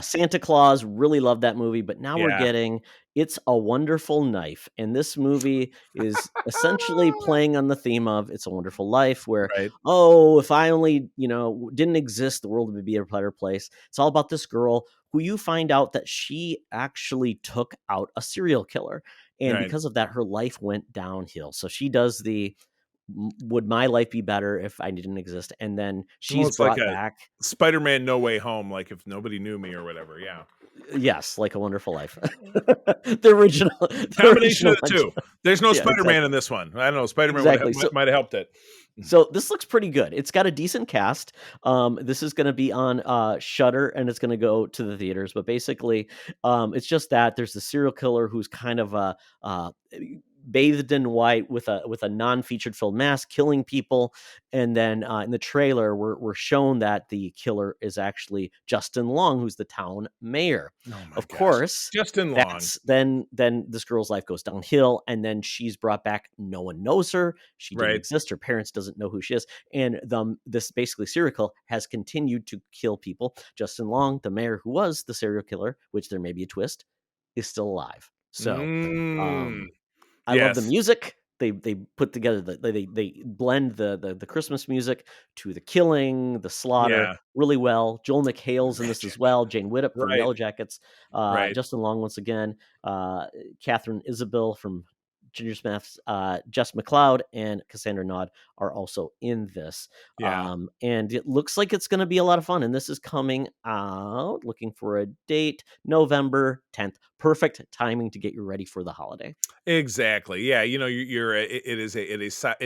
Santa Claus. Really loved that movie, but now we're getting It's a Wonderful Knife. And this movie is essentially playing on the theme of It's a Wonderful Life, where, if I only, didn't exist, the world would be a better place. It's all about this girl who you find out that she actually took out a serial killer. And because of that, her life went downhill. So she does the would my life be better if I didn't exist? And then she's brought back Spider-Man No Way Home, like if nobody knew me or whatever. Yeah. Yes, Like a Wonderful Life. The original combination of the two. There's no Spider-Man in this one. I don't know. Spider-Man might have helped it. So this looks pretty good. It's got a decent cast. This is going to be on Shudder, and it's going to go to the theaters. But basically, it's just that there's the serial killer who's kind of bathed in white with a non-featured film mask, killing people. And then in the trailer, we're shown that the killer is actually Justin Long, who's the town mayor. Of course, Justin Long. Then this girl's life goes downhill, and then she's brought back. No one knows her. She didn't exist. Her parents doesn't know who she is. And this basically serial killer has continued to kill people. Justin Long, the mayor who was the serial killer, which there may be a twist, is still alive. So I love the music. They put together they blend the Christmas music to the killing, the slaughter really well. Joel McHale's in this as well. Jane Widdop from Yellow Jackets. Justin Long once again. Catherine Isabelle from Ginger Snaps, Jess McLeod and Cassandra Nod are also in this. And it looks like it's going to be a lot of fun. And this is coming out, looking for a date, November 10th. Perfect timing to get you ready for the holiday. Exactly. Yeah. It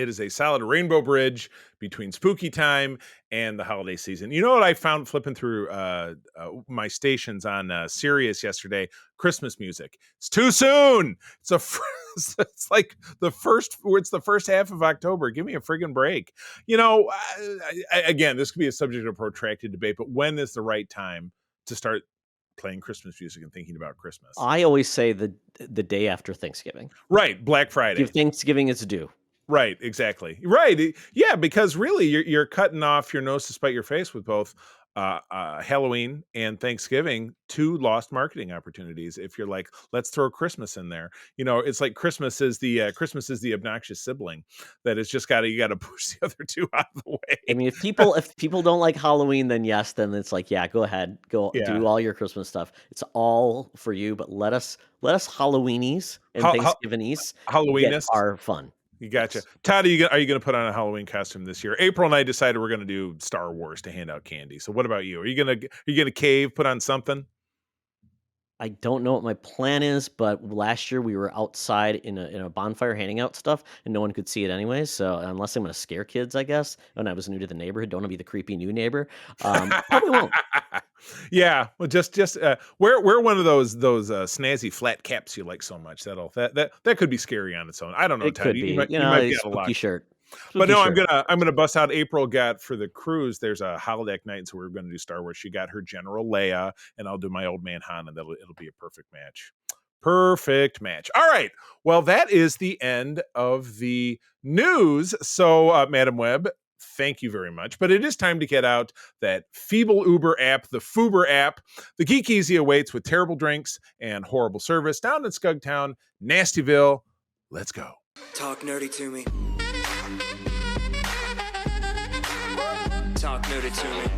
is a solid rainbow bridge between spooky time and the holiday season. You know what I found flipping through my stations on Sirius yesterday? Christmas music. It's too soon. It's like the first half of October. Give me a friggin' break. Again, this could be a subject of protracted debate, but when is the right time to start playing Christmas music and thinking about Christmas? I always say the day after Thanksgiving. Right, Black Friday. Give Thanksgiving its due. Right, exactly. Right, yeah, because really you're cutting off your nose to spite your face with both Halloween and Thanksgiving, two lost marketing opportunities. If you're like, let's throw Christmas in there, it's like Christmas is the obnoxious sibling that is just you got to push the other two out of the way. I mean, if people don't like Halloween, then it's like, go ahead, do all your Christmas stuff. It's all for you, but let us Halloweenies and Thanksgivingese get our fun. You gotcha. Todd, are you going to put on a Halloween costume this year? April and I decided we're going to do Star Wars to hand out candy. So what about you? Are you going to cave, put on something? I don't know what my plan is, but last year we were outside in a bonfire handing out stuff, and no one could see it anyways. So unless I'm going to scare kids, I guess, when I was new to the neighborhood, don't want to be the creepy new neighbor. Probably won't. Yeah, well, just wear one of those snazzy flat caps you like so much. That could be scary on its own. I don't know. It could be. You might get a spooky shirt. But no, I'm gonna bust out. April got for the cruise. There's a holodeck night, so we're gonna do Star Wars. She got her General Leia, and I'll do my old man Han, and it'll be a perfect match. Perfect match. All right. Well, that is the end of the news. So, Madam Webb, thank you very much. But it is time to get out that feeble Uber app, the Fuber app. The Geek Easy awaits with terrible drinks and horrible service down in Scugtown, Nastyville. Let's go. Talk nerdy to me. Talk nerdy to me.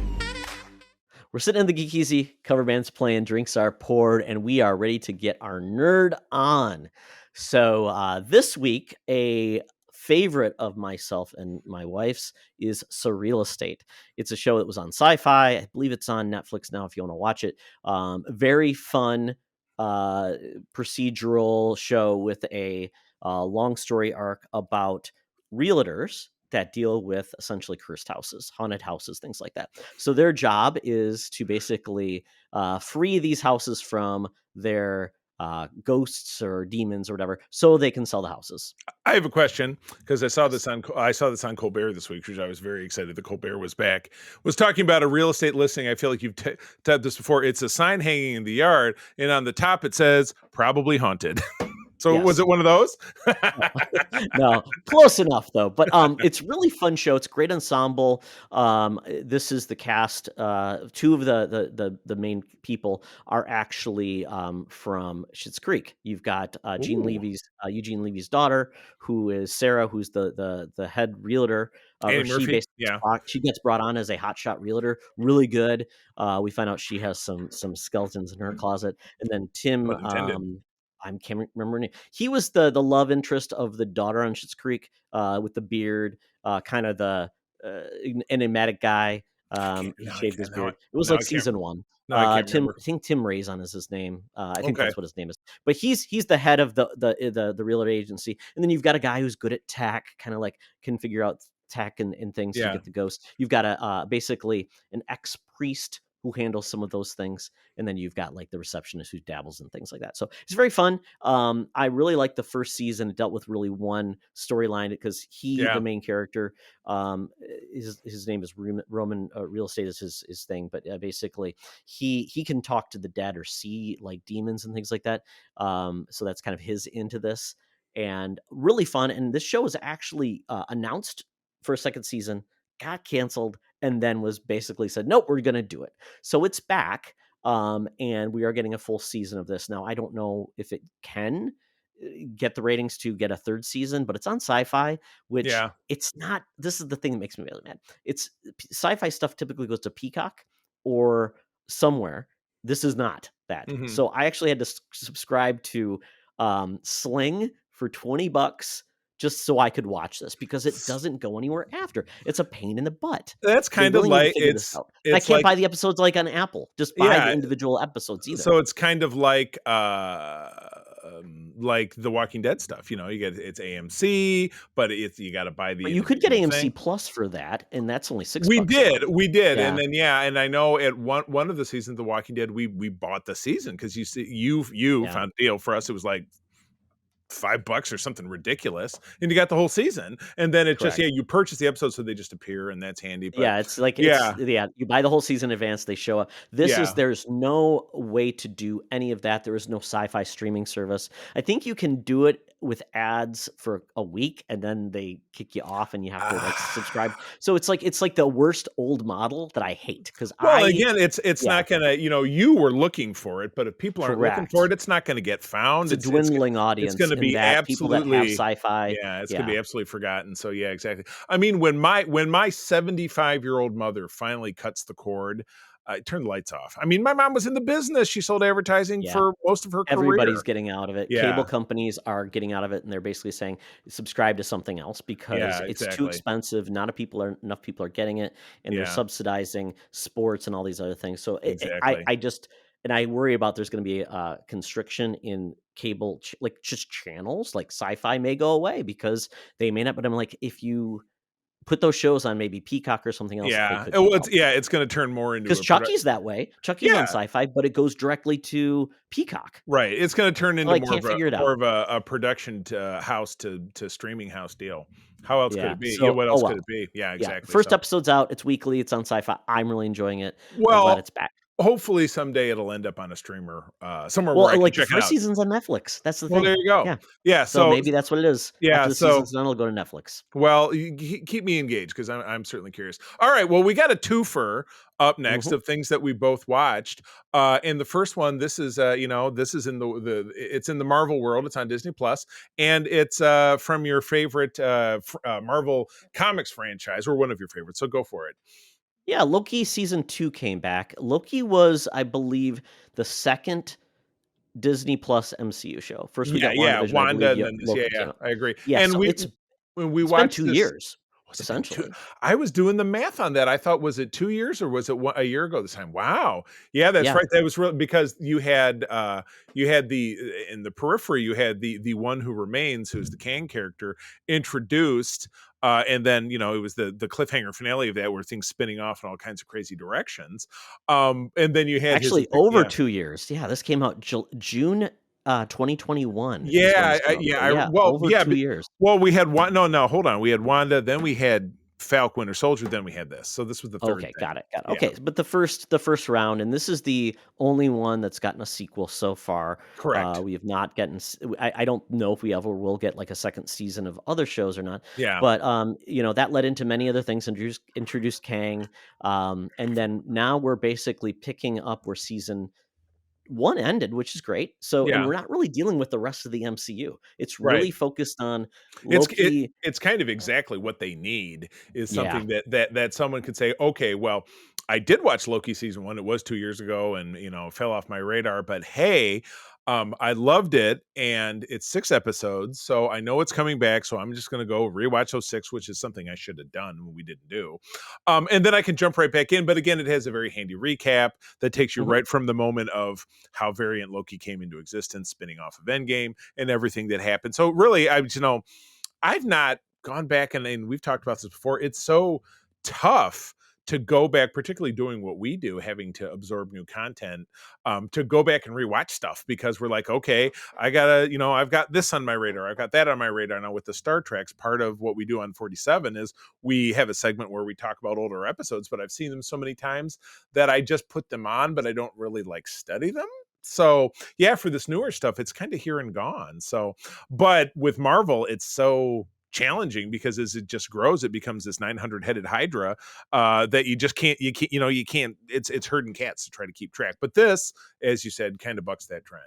We're sitting in the Geek Easy, cover band's playing, drinks are poured, and we are ready to get our nerd on. So this week, a favorite of myself and my wife's is SurrealEstate. It's a show that was on Sci-Fi. I believe it's on Netflix now if you want to watch it. Very fun procedural show with a long story arc about realtors that deal with essentially cursed houses, haunted houses, things like that. So their job is to basically free these houses from their ghosts or demons or whatever, so they can sell the houses. I have a question because I saw this on Colbert this week, which I was very excited that Colbert was back. Was talking about a real estate listing. I feel like you've tabbed this before. It's a sign hanging in the yard, and on the top it says "probably haunted." So yes. Was it one of those? No, close enough though. But it's really fun show. It's a great ensemble. This is the cast. Two of the main people are actually from Schitt's Creek. You've got Eugene Levy's daughter, who is Sarah, who's the head realtor. She gets brought on as a hotshot realtor. Really good. We find out she has some skeletons in her closet, and then Tim. I can't remember her name. He was the love interest of the daughter on Schitt's Creek, with the beard, kind of the enigmatic guy. He shaved his beard. It was like season 1. I think Tim Razon is his name. I think that's what his name is. But he's the head of the realtor agency. And then you've got a guy who's good at tech, kind of like can figure out tech and things to get the ghost. You've got basically an ex-priest who handles some of those things, and then you've got like the receptionist who dabbles in things like that. So it's very fun. I really liked the first season. It dealt with really one storyline because the main character, his name is Roman. Real estate is his thing, but basically he can talk to the dead or see like demons and things like that. So that's kind of his into this, and really fun. And this show was actually announced for a second season, got canceled, and then was basically said, nope, we're going to do it. So it's back, and we are getting a full season of this. Now, I don't know if it can get the ratings to get a third season, but it's on Sci-Fi, which it's not. This is the thing that makes me really mad. It's Sci-Fi stuff typically goes to Peacock or somewhere. This is not that. Mm-hmm. So I actually had to subscribe to Sling for $20 just so I could watch this, because it doesn't go anywhere after. It's a pain in the butt. That's kind of like I can't buy the episodes like on Apple. Just buy the individual episodes either. So it's kind of like the Walking Dead stuff. You know, it's AMC, but you got to buy the. But you could get AMC Plus for that, and that's only $6. We did, and then and I know at one of the seasons of The Walking Dead, we bought the season because you found a deal. For us, it was like $5 or something ridiculous, and you got the whole season. And then it just you purchase the episodes, so they just appear, and that's handy. But it's like you buy the whole season in advance, they show up. There's no way to do any of that. There is no Sci-Fi streaming service. I think you can do it with ads for a week, and then they kick you off, and you have to like subscribe. So it's like the worst old model that I hate, because it's not gonna, you were looking for it, but if people aren't looking for it, it's not gonna get found. It's a dwindling audience. It's gonna be absolutely people that have Sci-Fi. It's gonna be absolutely forgotten. So exactly. I mean, when my 75-year-old mother finally cuts the cord, I turned the lights off. I mean, my mom was in the business. She sold advertising for most of her career. Everybody's getting out of it. Yeah. Cable companies are getting out of it, and they're basically saying subscribe to something else because it's too expensive. Not enough people are getting it, and they're subsidizing sports and all these other things. So I worry about there's going to be a constriction in cable, like just channels. Like Sci-Fi may go away because they may not. But I'm like, if you put those shows on maybe Peacock or something else. It's going to turn more into, because Chucky's that way. Chucky's on Sci-Fi, but it goes directly to Peacock. Right. It's going to turn into more of a production house to streaming house deal. How else could it be? What else could it be? Yeah, exactly. First episode's out. It's weekly. It's on Sci-Fi. I'm really enjoying it. Well, I'm glad it's back. Hopefully someday it'll end up on a streamer somewhere where I can check it out. The first season's on Netflix. That's the thing. Well, there you go. Yeah. So maybe that's what it is. Yeah. After the season's done, it'll go to Netflix. Well, you keep me engaged because I'm certainly curious. All right. Well, we got a twofer up next of things that we both watched. And the first one, this is this is in it's in the Marvel world. It's on Disney Plus, and it's from your favorite Marvel Comics franchise, or one of your favorites. So go for it. Yeah, Loki season 2 came back. Loki was, I believe, the second Disney Plus MCU show. First we Yeah, got yeah, WandaVision, I Wanda, believe, and yep, then this. Yeah, Loki came yeah, out. I agree. Yeah, And so when we it's been watched 2 this, years, was it been essentially. I was doing the math on that. I thought, was it 2 years or was it a year ago this time? Wow. Yeah, that's Yeah. right. That was real because you had the in the periphery, you had the one who remains, who's the Kang character, introduced. And then, it was the cliffhanger finale of that where things spinning off in all kinds of crazy directions. And then you had Actually, over 2 years. Yeah, this came out June 2021 is when Yeah, this came out. So yeah, well, over yeah, 2 years. well, we had one. No, hold on. We had Wanda, then we had Falcon Winter Soldier, then we had this. So this was the third Okay, thing. got it. Yeah. Okay, but the first round, and this is the only one that's gotten a sequel so far. Correct. We have not gotten. I don't know if we ever will get like a second season of other shows or not. Yeah. But that led into many other things. Introduced Kang, and then now we're basically picking up where season 1 ended, which is great. So, and Yeah. we're not really dealing with the rest of the MCU. It's Right. really focused on Loki. It's kind of exactly what they need is Yeah. something that someone could say, okay, well, I did watch Loki season 1. It was 2 years ago and, fell off my radar, but hey, I loved it and it's 6 episodes. So I know it's coming back. So I'm just going to go rewatch those 6, which is something I should have done when we didn't do. And then I can jump right back in. But again, it has a very handy recap that takes you right from the moment of how variant Loki came into existence, spinning off of Endgame and everything that happened. So really, I've not gone back and we've talked about this before. It's so tough to go back, particularly doing what we do, having to absorb new content, to go back and rewatch stuff because we're like, okay, I've got this on my radar. I've got that on my radar. Now with the Star Treks, part of what we do on 47 is we have a segment where we talk about older episodes, but I've seen them so many times that I just put them on, but I don't really study them. So yeah, for this newer stuff, it's kind of here and gone. So, but with Marvel, it's so challenging because as it just grows, it becomes this 900-headed hydra that you can't. It's herding cats to try to keep track. But this, as you said, kind of bucks that trend.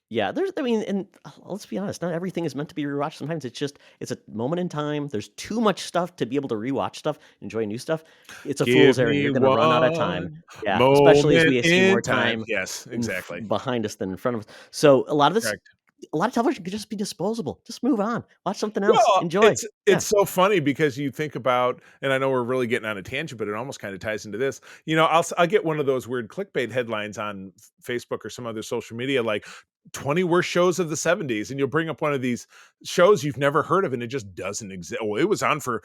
Yeah, and let's be honest, not everything is meant to be rewatched. Sometimes it's a moment in time. There's too much stuff to be able to rewatch stuff, enjoy new stuff. It's a fool's errand. You're going to run out of time. Yeah, especially as we see more time. Yes, exactly. Behind us than in front of us. So a lot of television could just be disposable. Just move on. Watch something else. Well, Enjoy. It's so funny because you think about, and I know we're really getting on a tangent, but it almost kind of ties into this. I'll get one of those weird clickbait headlines on Facebook or some other social media, like 20 worst shows of the 70s, and you'll bring up one of these shows you've never heard of, and it just doesn't exist. Oh, it was on for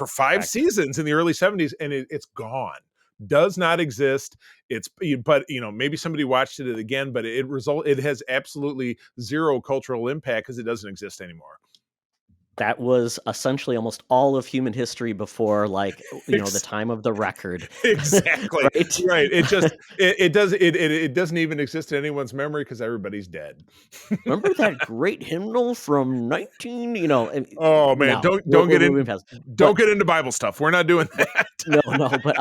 5 seasons in the early 70s, and it's gone. Does not exist. But maybe somebody watched it again, but it has absolutely zero cultural impact because it doesn't exist anymore. That was essentially almost all of human history before, the time of the record. Exactly. Right. It doesn't even exist in anyone's memory because everybody's dead. Remember that great hymnal from 19? Oh man, don't get into Bible stuff. We're not doing that. No, but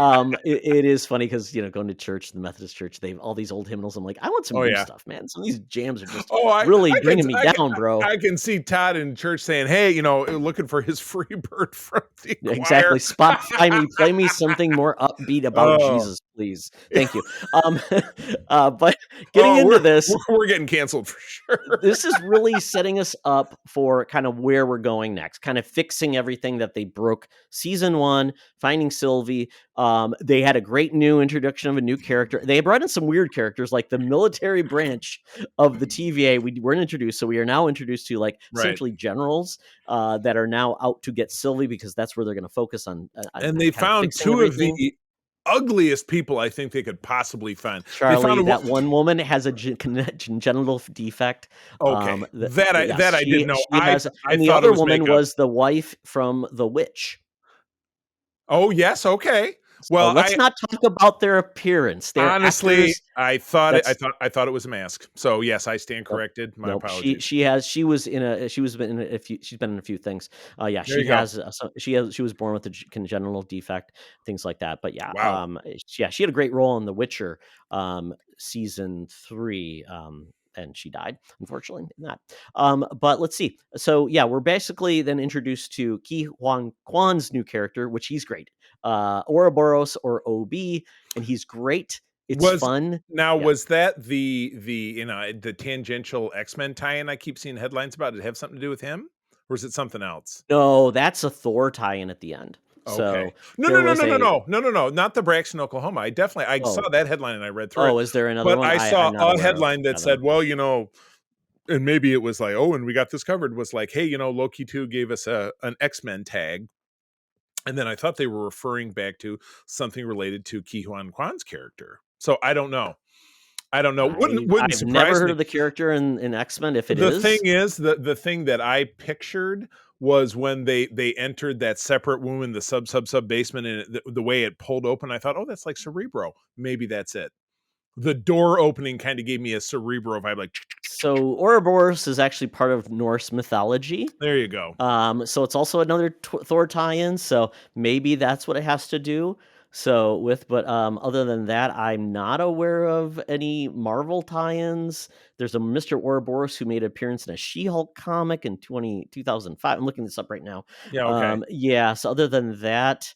it is funny because going to church, the Methodist church, they have all these old hymnals. I'm like, I want some new stuff, man. Some of these jams are just really bringing me down, bro. I can see Todd in church saying, "Hey, looking for his free bird from the choir." Exactly. Spotify me, play me something more upbeat about Jesus, please. Thank you. But getting into this, we're getting canceled for sure. This is really setting us up for kind of where we're going next, kind of fixing everything that they broke season 1, finding Sylvie. They had a great new introduction of a new character. They brought in some weird characters like the military branch of the TVA. We weren't introduced. So we are now introduced to essentially generals that are now out to get Sylvie because that's where they're going to focus on. And they found 2 of the ugliest people I think they could possibly find. Charlie, that one woman has a congenital defect. Okay, that I didn't know. And the other woman was the wife from The Witch. Oh yes, okay. Well, so let's not talk about their appearance. Honestly, actors. I thought it was a mask. So yes, I stand corrected. My apologies. She's been in a few things. She was born with a congenital defect, things like that. But she had a great role in The Witcher season 3. And she died, unfortunately, in that. But let's see. So, we're basically then introduced to Ki Huang Kwan's new character, which he's great. Ouroboros or OB, and he's great. It's fun. Now, was that the tangential X-Men tie-in I keep seeing headlines about? Did it have something to do with him, or is it something else? No, that's a Thor tie-in at the end. So okay. No, not the Braxton, Oklahoma. I saw that headline and I read through it. Oh, is there another one? I saw a headline that said, well, and maybe it was like, oh, and we got this covered, was like, hey, Loki 2 gave us an X-Men tag. And then I thought they were referring back to something related to Ke Huy Quan's character. So I don't know. Wouldn't I've surprise never heard me. of the character in X-Men. If the thing is, the thing that I pictured was when they entered that separate room in the sub basement, and the way it pulled open, I thought, oh, that's like Cerebro. Maybe that's it. The door opening kind of gave me a Cerebro vibe, like. So Ouroboros is actually part of Norse mythology. There you go. So it's also another Thor tie-in. So maybe that's what it has to do. But other than that, I'm not aware of any Marvel tie-ins. There's a Mr. Ouroboros who made an appearance in a She-Hulk comic in 2005. I'm looking this up right now. Yeah. Okay. So other than that,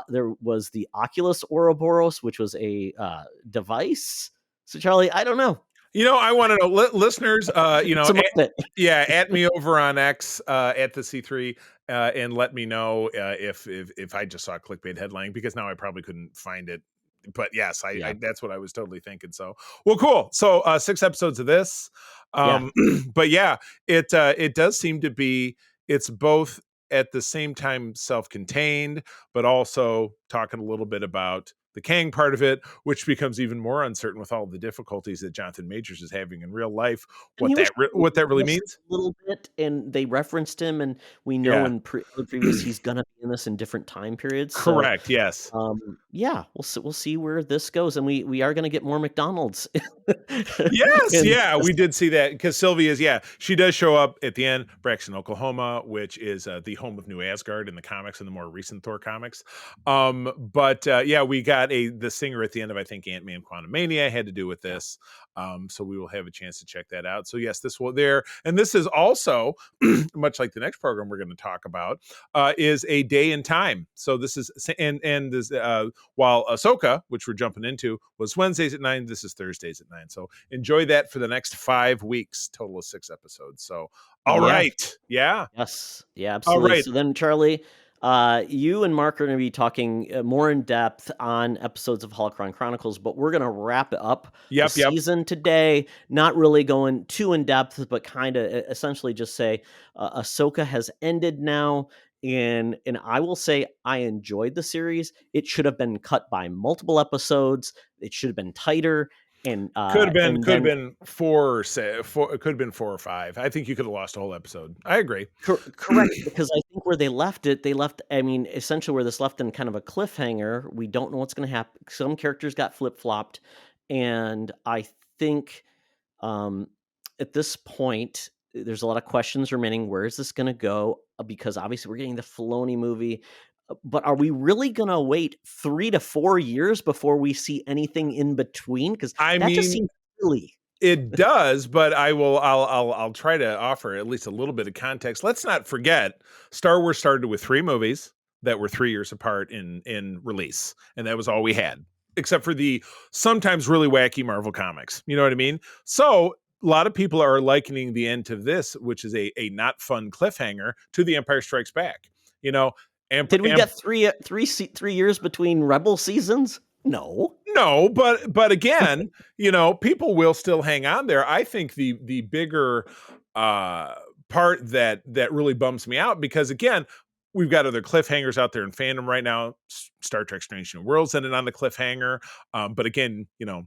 there was the Oculus Ouroboros, which was a device. So Charlie, I don't know. I want to know, listeners, at me over on X at the C3 and let me know if I just saw a clickbait headline, because now I probably couldn't find it. But yes, I that's what I was totally thinking. So, well, cool. So 6 episodes of this. But yeah, it does seem to be, it's both at the same time self-contained, but also talking a little bit about the Kang part of it, which becomes even more uncertain with all the difficulties that Jonathan Majors is having in real life. What that really means? A little bit, and they referenced him, and we know in previous he's gonna be in this in different time periods. Correct. So, yes. We'll see where this goes, and we are gonna get more McDonald's. Yes, we did see that, because Sylvia's she does show up at the end. Braxton, Oklahoma, which is the home of New Asgard in the comics, and the more recent Thor comics. We got the singer at the end of, I think, Ant-Man Quantumania had to do with this. So we will have a chance to check that out. So yes, this will there. And this is also, much like the next program we're going to talk about, is a day in time. So this is, and this, while Ahsoka, which we're jumping into, was Wednesdays at 9, this is Thursdays at 9. So enjoy that for the next 5 weeks, total of 6 episodes. So, all right. Yeah. Yes. Yeah, absolutely. All right. So then, Charlie, you and Mark are going to be talking more in depth on episodes of Holocron Chronicles, but we're going to wrap up the season today. Not really going too in depth, but kind of essentially just say Ahsoka has ended now. And I will say I enjoyed the series. It should have been cut by multiple episodes. It should have been tighter. And could have been 4 or 5. I think you could have lost a whole episode. I agree. Correct, because I think where they left it, essentially where this left in kind of a cliffhanger. We don't know what's going to happen. Some characters got flip-flopped, and I think at this point there's a lot of questions remaining. Where is this going to go? Because obviously we're getting the Filoni movie. But are we really going to wait 3 to 4 years before we see anything in between? Because just seems silly. It does, but I'll try to offer at least a little bit of context. Let's not forget, Star Wars started with 3 movies that were 3 years apart in release, and that was all we had, except for the sometimes really wacky Marvel comics. You know what I mean? So a lot of people are likening the end to this, which is a not fun cliffhanger, to The Empire Strikes Back. Did we get 3 years between Rebel seasons? No, but again, people will still hang on there. I think the bigger part that really bums me out, because again, we've got other cliffhangers out there in fandom right now. Star Trek Strange New Worlds ended on the cliffhanger. But again, you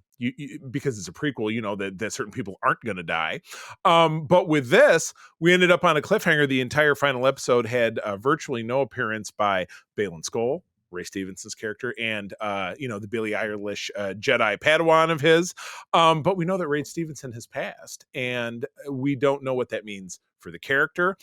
because it's a prequel, that certain people aren't going to die. But with this, we ended up on a cliffhanger. The entire final episode had virtually no appearance by Baylan Skoll, Ray Stevenson's character, and the Billie Eilish Jedi Padawan of his. But we know that Ray Stevenson has passed, and we don't know what that means for the character.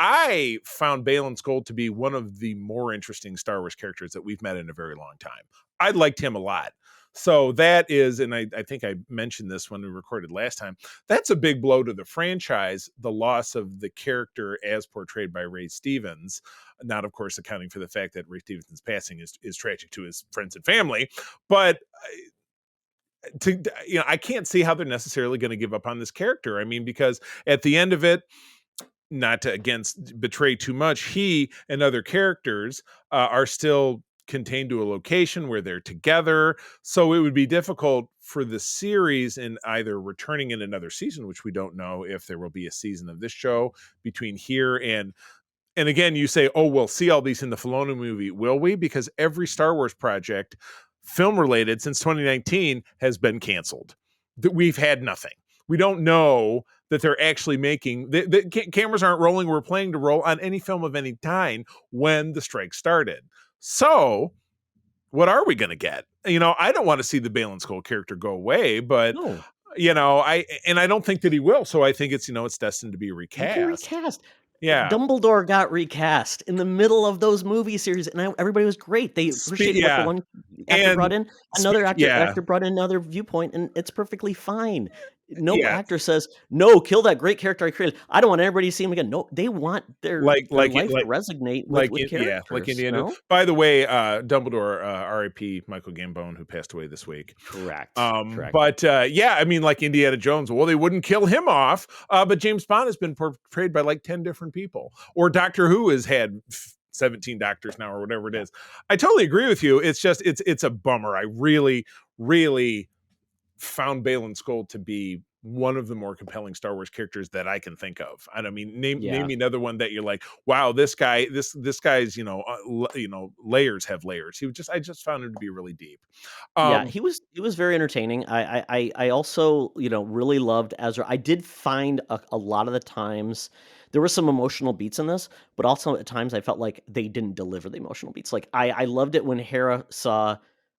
I found Baylan Skoll to be one of the more interesting Star Wars characters that we've met in a very long time. I liked him a lot. So that is, and I think I mentioned this when we recorded last time, that's a big blow to the franchise, the loss of the character as portrayed by Ray Stevens, not of course accounting for the fact that Ray Stevens' passing is tragic to his friends and family, but I can't see how they're necessarily going to give up on this character. I mean, because at the end of it, not to betray too much, he and other characters are still contained to a location where they're together. So it would be difficult for the series in either returning in another season, which we don't know if there will be a season of this show between here and again, you say, oh, we'll see all these in the Filoni movie. Will we? Because every Star Wars project film related since 2019 has been canceled. We've had nothing. We don't know that they're actually making the cameras aren't rolling. We're planning to roll on any film of any kind when the strike started. So what are we going to get? I don't want to see the Balin Skull character go away, but no. I don't think that he will. So I think it's destined to be recast. Yeah, Dumbledore got recast in the middle of those movie series, and everybody was great. They appreciated what the one actor brought in. Another actor brought in another viewpoint, and it's perfectly fine. No actor says, no, kill that great character I created. I don't want everybody to see him again. No, they want their life to resonate with characters. Yeah, like Indiana. No? By the way, Dumbledore, R.I.P. Michael Gambon, who passed away this week. Correct. But I mean, like Indiana Jones, well, they wouldn't kill him off, but James Bond has been portrayed by like 10 different people. Or Doctor Who has had 17 doctors now, or whatever it is. I totally agree with you. It's just, it's a bummer. I really, really found Balin Skull to be one of the more compelling Star Wars characters that I can think of. I don't mean name me another one that you're like, wow, this guy's layers have layers. I just found him to be really deep. He was very entertaining. I also really loved Ezra. I did find a lot of the times there were some emotional beats in this, but also at times I felt like they didn't deliver the emotional beats. Like I loved it when Hera saw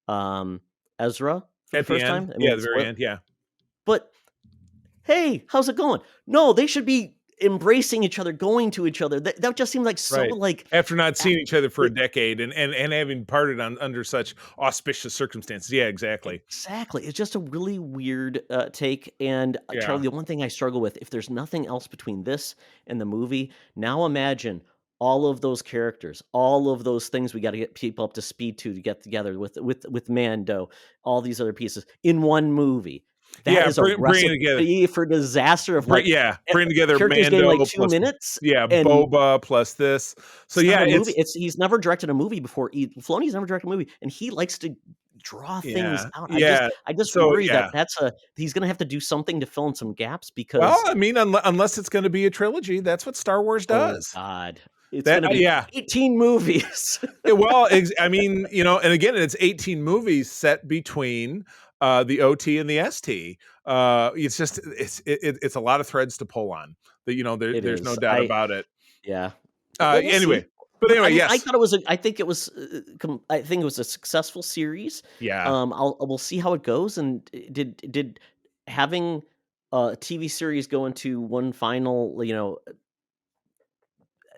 Ezra for the first time. The very end, yeah. But hey, how's it going? No, they should be embracing each other, going to each other. That just seemed like so like after not seeing each other for a decade and having parted under such auspicious circumstances. Yeah, exactly. It's just a really weird take. And Charlie, the one thing I struggle with, if there's nothing else between this and the movie, now imagine all of those characters, all of those things we got to get people up to speed to get together with Mando, all these other pieces in one movie. That is a recipe for disaster. Of bring together Mando like 2 minutes. Yeah, Boba plus this. So he's never directed a movie before. Filoni's never directed a movie, and he likes to draw things out. I just worry that he's going to have to do something to fill in some gaps because. Well, I mean, unless it's going to be a trilogy, that's what Star Wars does. Oh God. It's going to be 18 movies. Well, I mean, and again, it's 18 movies set between the OT and the ST. It's just it's a lot of threads to pull on. There's no doubt about it. Yeah. Anyway, yes. I thought it was. I think it was a successful series. Yeah. We'll see how it goes. And did having a TV series go into one final,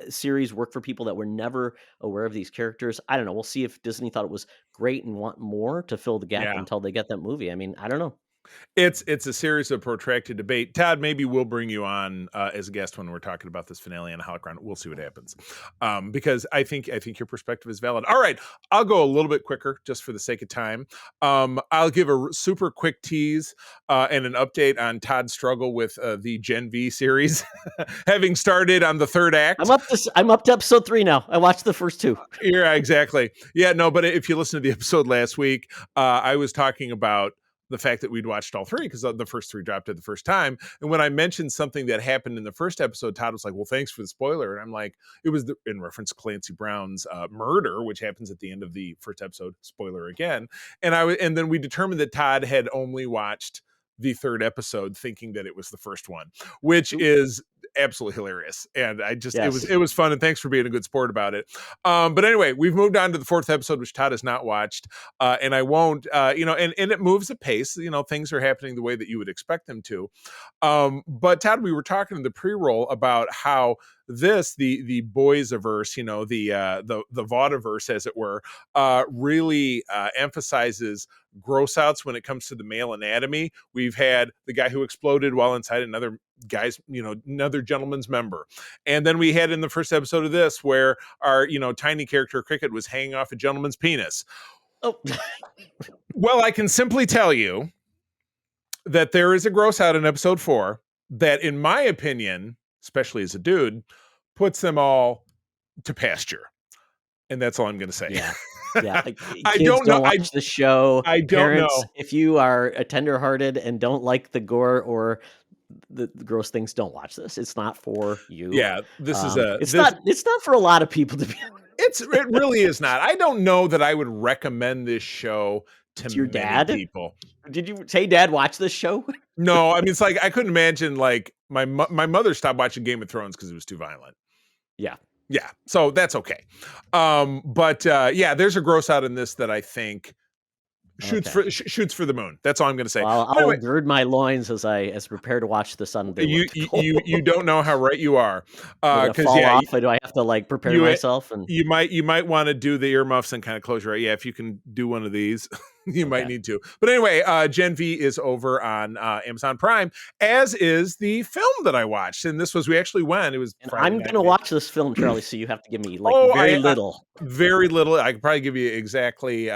series work for people that were never aware of these characters? I don't know. We'll see if Disney thought it was great and want more to fill the gap until they get that movie. I mean, I don't know. It's a series of protracted debate. Todd, maybe we'll bring you on as a guest when we're talking about this finale on a Holocron. We'll see what happens, because I think your perspective is valid. All right, I'll go a little bit quicker just for the sake of time. I'll give a super quick tease and an update on Todd's struggle with the Gen V series, having started on the third act. I'm up to episode 3 now. I watched the first 2. Yeah, exactly. Yeah, no, but if you listen to the episode last week, I was talking about the fact that we'd watched all 3 because the first 3 dropped at the first time. And when I mentioned something that happened in the first episode, Todd was like, well, thanks for the spoiler. And I'm like, it was in reference to Clancy Brown's murder, which happens at the end of the first episode, spoiler again. And then we determined that Todd had only watched the third episode thinking that it was the first one, which is absolutely hilarious. And I just, it was fun. And thanks for being a good sport about it. But anyway, we've moved on to the 4th episode, which Todd has not watched. And I won't, and it moves at pace. Things are happening the way that you would expect them to. But Todd, we were talking in the pre-roll about how the boys-averse, the Vaudiverse, as it were, really emphasizes gross outs when it comes to the male anatomy. We've had the guy who exploded while inside another gentleman's member. And then we had in the first episode of this where our, tiny character Cricket was hanging off a gentleman's penis. Oh. Well, I can simply tell you that there is a gross out in episode 4 that, in my opinion, especially as a dude, puts them all to pasture. And that's all I'm going to say. Yeah. Yeah. I don't know. Watch the show. I don't Parents, know. If you are a tenderhearted and don't like the gore or the gross things, don't watch this. It's not for you. Yeah. This is it's not for a lot of people to be. It really is not. I don't know that I would recommend this show to your dad people. Did you say, Dad, watch this show? No, I mean, it's like I couldn't imagine, like, my mother stopped watching Game of Thrones because it was too violent. Yeah. Yeah. So that's okay. But there's a gross out in this that I think shoots for the moon. That's all I'm going to say. Well, I'll gird my loins as prepare to watch this on the you don't know how right you are. Because do I have to like prepare myself? And you might want to do the earmuffs and kind of close your eyes. Yeah, if you can do one of these, you might need to. But anyway, Gen V is over on Amazon Prime, as is the film that I watched. And this was, we actually went. It was. And I'm going to watch this film, Charlie. So you have to give me very little. Very little. I can probably give you exactly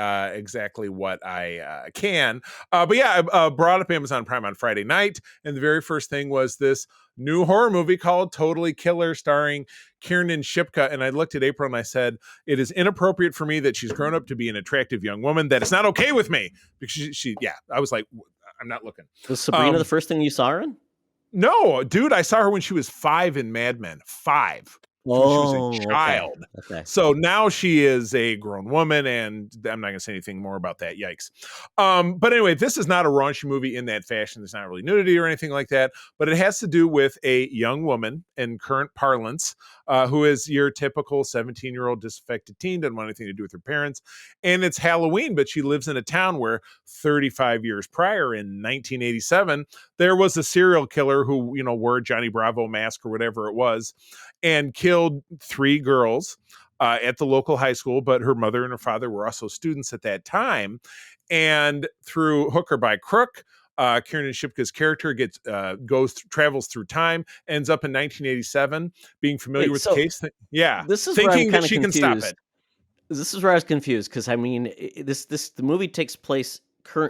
what I can. But yeah, I brought up Amazon Prime on Friday night, and the very first thing was this new horror movie called Totally Killer, starring Kiernan Shipka. And I looked at April and I said, it is inappropriate for me that she's grown up to be an attractive young woman. That it's not okay with me, because I was like, I'm not looking. Was Sabrina the first thing you saw her in? No, dude, I saw her when she was 5 in Mad Men. 5. Oh, she was a child. Okay. So now she is a grown woman, and I'm not going to say anything more about that. Yikes. But anyway, this is not a raunchy movie in that fashion. There's not really nudity or anything like that, but it has to do with a young woman in current parlance who is your typical 17-year-old disaffected teen, doesn't want anything to do with her parents. And it's Halloween, but she lives in a town where 35 years prior, in 1987, there was a serial killer who, wore a Johnny Bravo mask or whatever it was, and killed 3 girls at the local high school. But her mother and her father were also students at that time. And through hook or by crook, Kiernan Shipka's character travels through time, ends up in 1987, being familiar with the case. This is thinking that she can stop it. This is where I was confused, because I mean, the movie takes place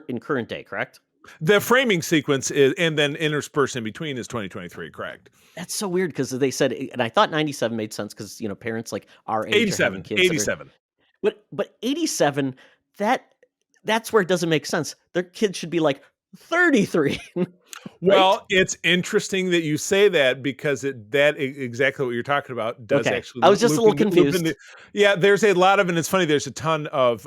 in current day, correct? The framing sequence is, and then interspersed in between, is 2023, correct? That's so weird, because they said, and I thought 97 made sense because parents like our age 87, kids 87. But 87, that's where it doesn't make sense. Their kids should be like 33. Well, it's interesting that you say that, because exactly what you're talking about does actually. I was just a little confused. There's a lot of, and it's funny, there's a ton of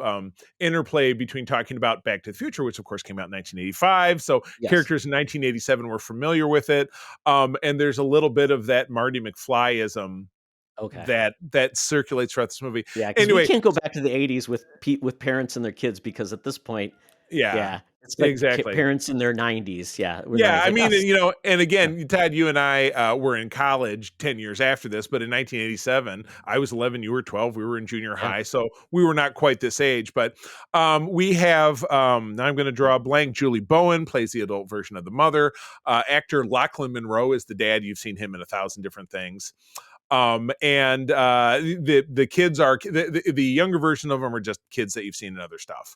interplay between talking about Back to the Future, which of course came out in 1985. So characters in 1987 were familiar with it. And there's a little bit of that Marty McFly-ism that circulates throughout this movie. Yeah, because we can't go back to the 80s with parents and their kids, because at this point, it's like exactly parents in their 90s. I mean, and again, Todd, you and I were in college 10 years after this, but in 1987, I was 11, you were 12, we were in junior high, so we were not quite this age. But we have, now I'm going to draw a blank, Julie Bowen plays the adult version of the mother. Actor Lachlan Monroe is the dad. You've seen him in 1,000 different things. And the kids are the younger version of them are just kids that you've seen in other stuff.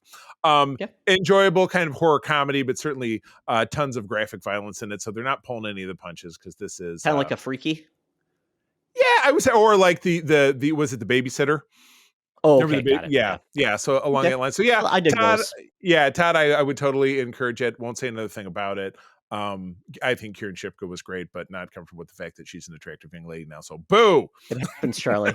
Enjoyable kind of horror comedy, but certainly tons of graphic violence in it. So they're not pulling any of the punches, because this is kind of like a Freaky. Yeah, I would say, or like the was it The Babysitter? Oh, okay, got it. Yeah. So along that line. So well, I dig Todd, those. Todd, I would totally encourage it. Won't say another thing about it. I think Kieran Shipka was great, but not comfortable with the fact that she's an attractive young lady now. So boo! It happens, Charlie.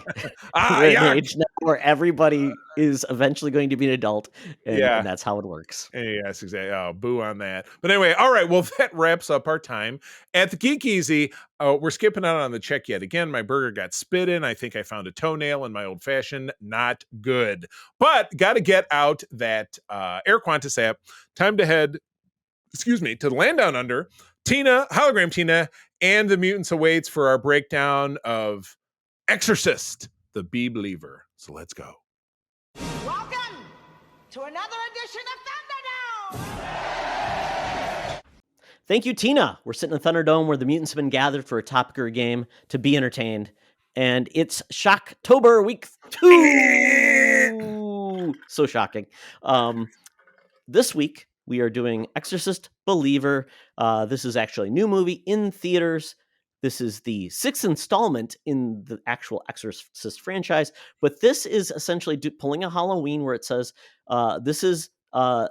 Yeah. where everybody is eventually going to be an adult, and that's how it works. Yes, exactly. Oh, boo on that. But anyway, all right. Well, that wraps up our time at the Geek Easy. We're skipping out on the check yet again. My burger got spit in. I think I found a toenail in my old fashioned. Not good. But got to get out that Air Qantas app. Time to head, to the land down under. Tina, hologram Tina, and the mutants awaits for our breakdown of Exorcist, the Bee Believer. So let's go. Welcome to another edition of Thunderdome! Thank you, Tina. We're sitting in Thunderdome where the mutants have been gathered for a topic game to be entertained. And it's Shocktober week 2. So shocking. This week, we are doing Exorcist Believer. This is actually a new movie in theaters. This is the 6th installment in the actual Exorcist franchise. But this is essentially pulling a Halloween where it says this is a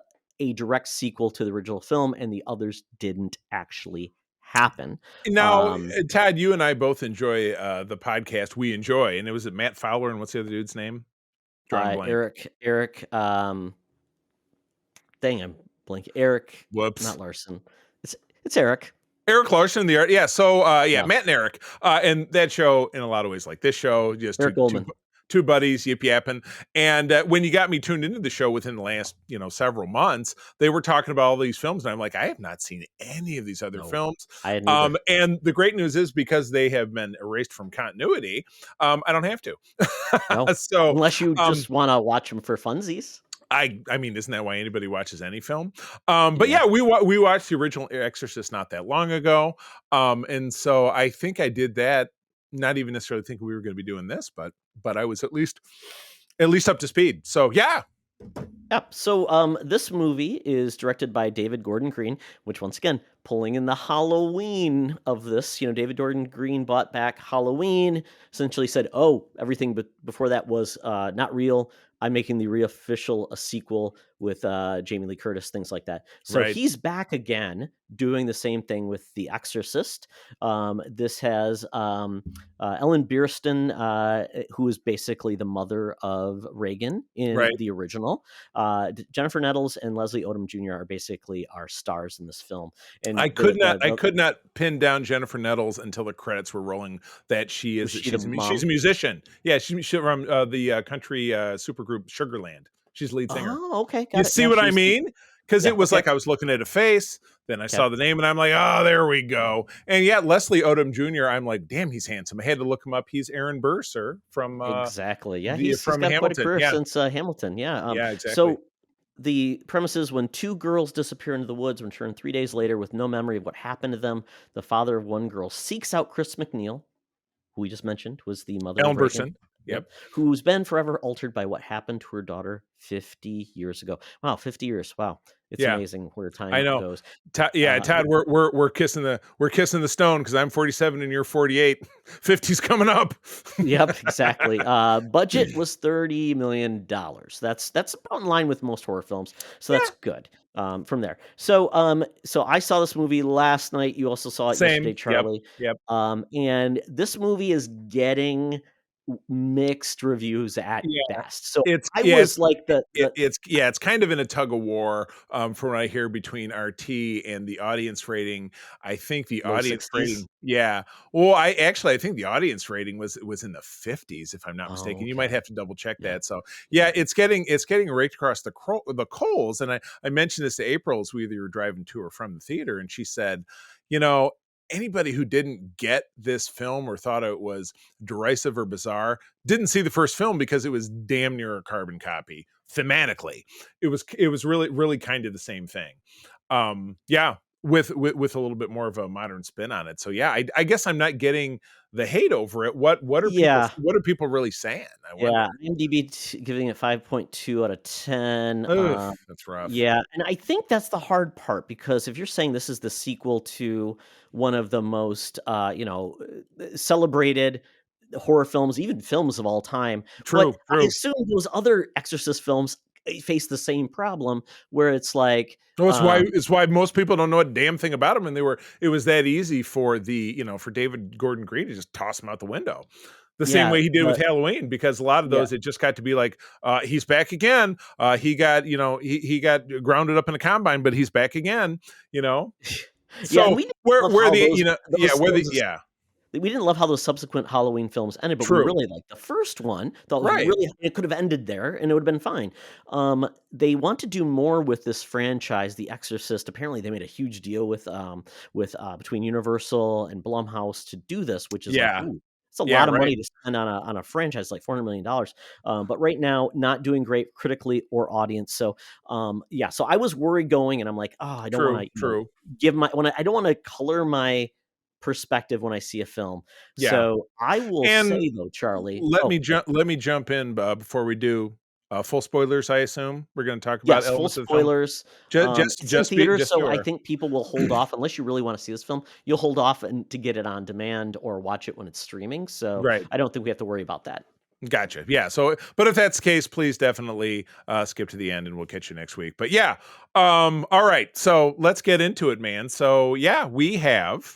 direct sequel to the original film, and the others didn't actually happen. Now, Todd, you and I both enjoy the podcast. We enjoy, and it was Matt Fowler, and what's the other dude's name? Eric. Dang, I'm blank. Eric. Whoops. Not Larson. It's Eric. Eric Larson, the art. Yeah. So, Matt and Eric, and that show in a lot of ways, like this show, just two buddies yip yapping. And when you got me tuned into the show within the last, several months, they were talking about all these films, and I'm like, I have not seen any of these other films. I hadn't either. And the great news is because they have been erased from continuity, I don't have to. No. So unless you just want to watch them for funsies. I mean, isn't that why anybody watches any film? But yeah, we watched the original Exorcist not that long ago. And so I think I did that, not even necessarily thinking we were going to be doing this, but I was at least up to speed. So yeah. Yep. So this movie is directed by David Gordon Green, which once again, pulling in the Halloween of this, David Gordon Green bought back Halloween, essentially said, oh, everything before that was not real. I'm making the reofficial a sequel with Jamie Lee Curtis, things like that. So he's back again doing the same thing with The Exorcist. This has Ellen Burstyn, who is basically the mother of Reagan in the original. Jennifer Nettles and Leslie Odom Jr. are basically our stars in this film. And I could not pin down Jennifer Nettles until the credits were rolling that she's a musician. Yeah, she's from the country supergroup Sugarland. She's lead singer. Oh, okay. You see what I mean? Because it was like I was looking at a face, then I saw the name, and I'm like, oh, there we go. And yeah, Leslie Odom Jr., I'm like, damn, he's handsome. I had to look him up. He's Aaron Burr, sir, from exactly. Yeah, he's got Hamilton. Quite a career since Hamilton. Yeah. Yeah, exactly. So the premise is when two girls disappear into the woods, return 3 days later with no memory of what happened to them, the father of one girl seeks out Chris McNeil, who we just mentioned was the mother Ellen of Reagan. Burstyn. Yep. Who's been forever altered by what happened to her daughter 50 years ago. Wow, 50 years. Wow. It's amazing where time goes. Todd, we're kissing the stone because I'm 47 and you're 48. 50's coming up. Yep, exactly. Budget was $30 million. That's about in line with most horror films. So that's good. From there. So I saw this movie last night. You also saw it yesterday, Charlie. Yep. And this movie is getting mixed reviews at best. So it's kind of in a tug of war from what I hear between RT and the audience rating. I think the audience 60s. rating, well, I think the audience rating was in the 50s, if I'm not mistaken. Okay. You might have to double check that. So it's getting raked across the coals. And I mentioned this to April as we either were driving to or from the theater, and she said, anybody who didn't get this film or thought it was derisive or bizarre didn't see the first film because it was damn near a carbon copy thematically. It was really, really kind of the same thing. With a little bit more of a modern spin on it. So I guess I'm not getting the hate over it. What are people really saying? IMDb giving it 5.2 out of 10. That's rough. Yeah, and I think that's the hard part because if you're saying this is the sequel to one of the most celebrated horror films, even films of all time, true. I assume those other Exorcist films face the same problem where it's like it's why most people don't know a damn thing about them, and it was that easy for for David Gordon Green to just toss them out the window. the same way he did with Halloween, because a lot of those, it just got to be like, he's back again. He got, he got grounded up in a combine, but he's back again, So we didn't love how those subsequent Halloween films ended, but we really liked the first one. Thought it could have ended there, and it would have been fine. They want to do more with this franchise, The Exorcist. Apparently, they made a huge deal with between Universal and Blumhouse to do this, which is it's a lot of money to spend on a franchise, like $400 million. But right now, not doing great critically or audience. So so I was worried going, and I'm like, I don't want to I don't want to color my perspective when I see a film. So I will say though, Charlie, let me jump in before we do full spoilers. I assume we're going to talk about full spoilers. Just theaters, so I think people will hold off unless you really want to see this film. You'll hold off to get it on demand or watch it when it's streaming. So I don't think we have to worry about that. Gotcha. Yeah. So, but if that's the case, please definitely skip to the end, and we'll catch you next week. But all right. So let's get into it, man. So we have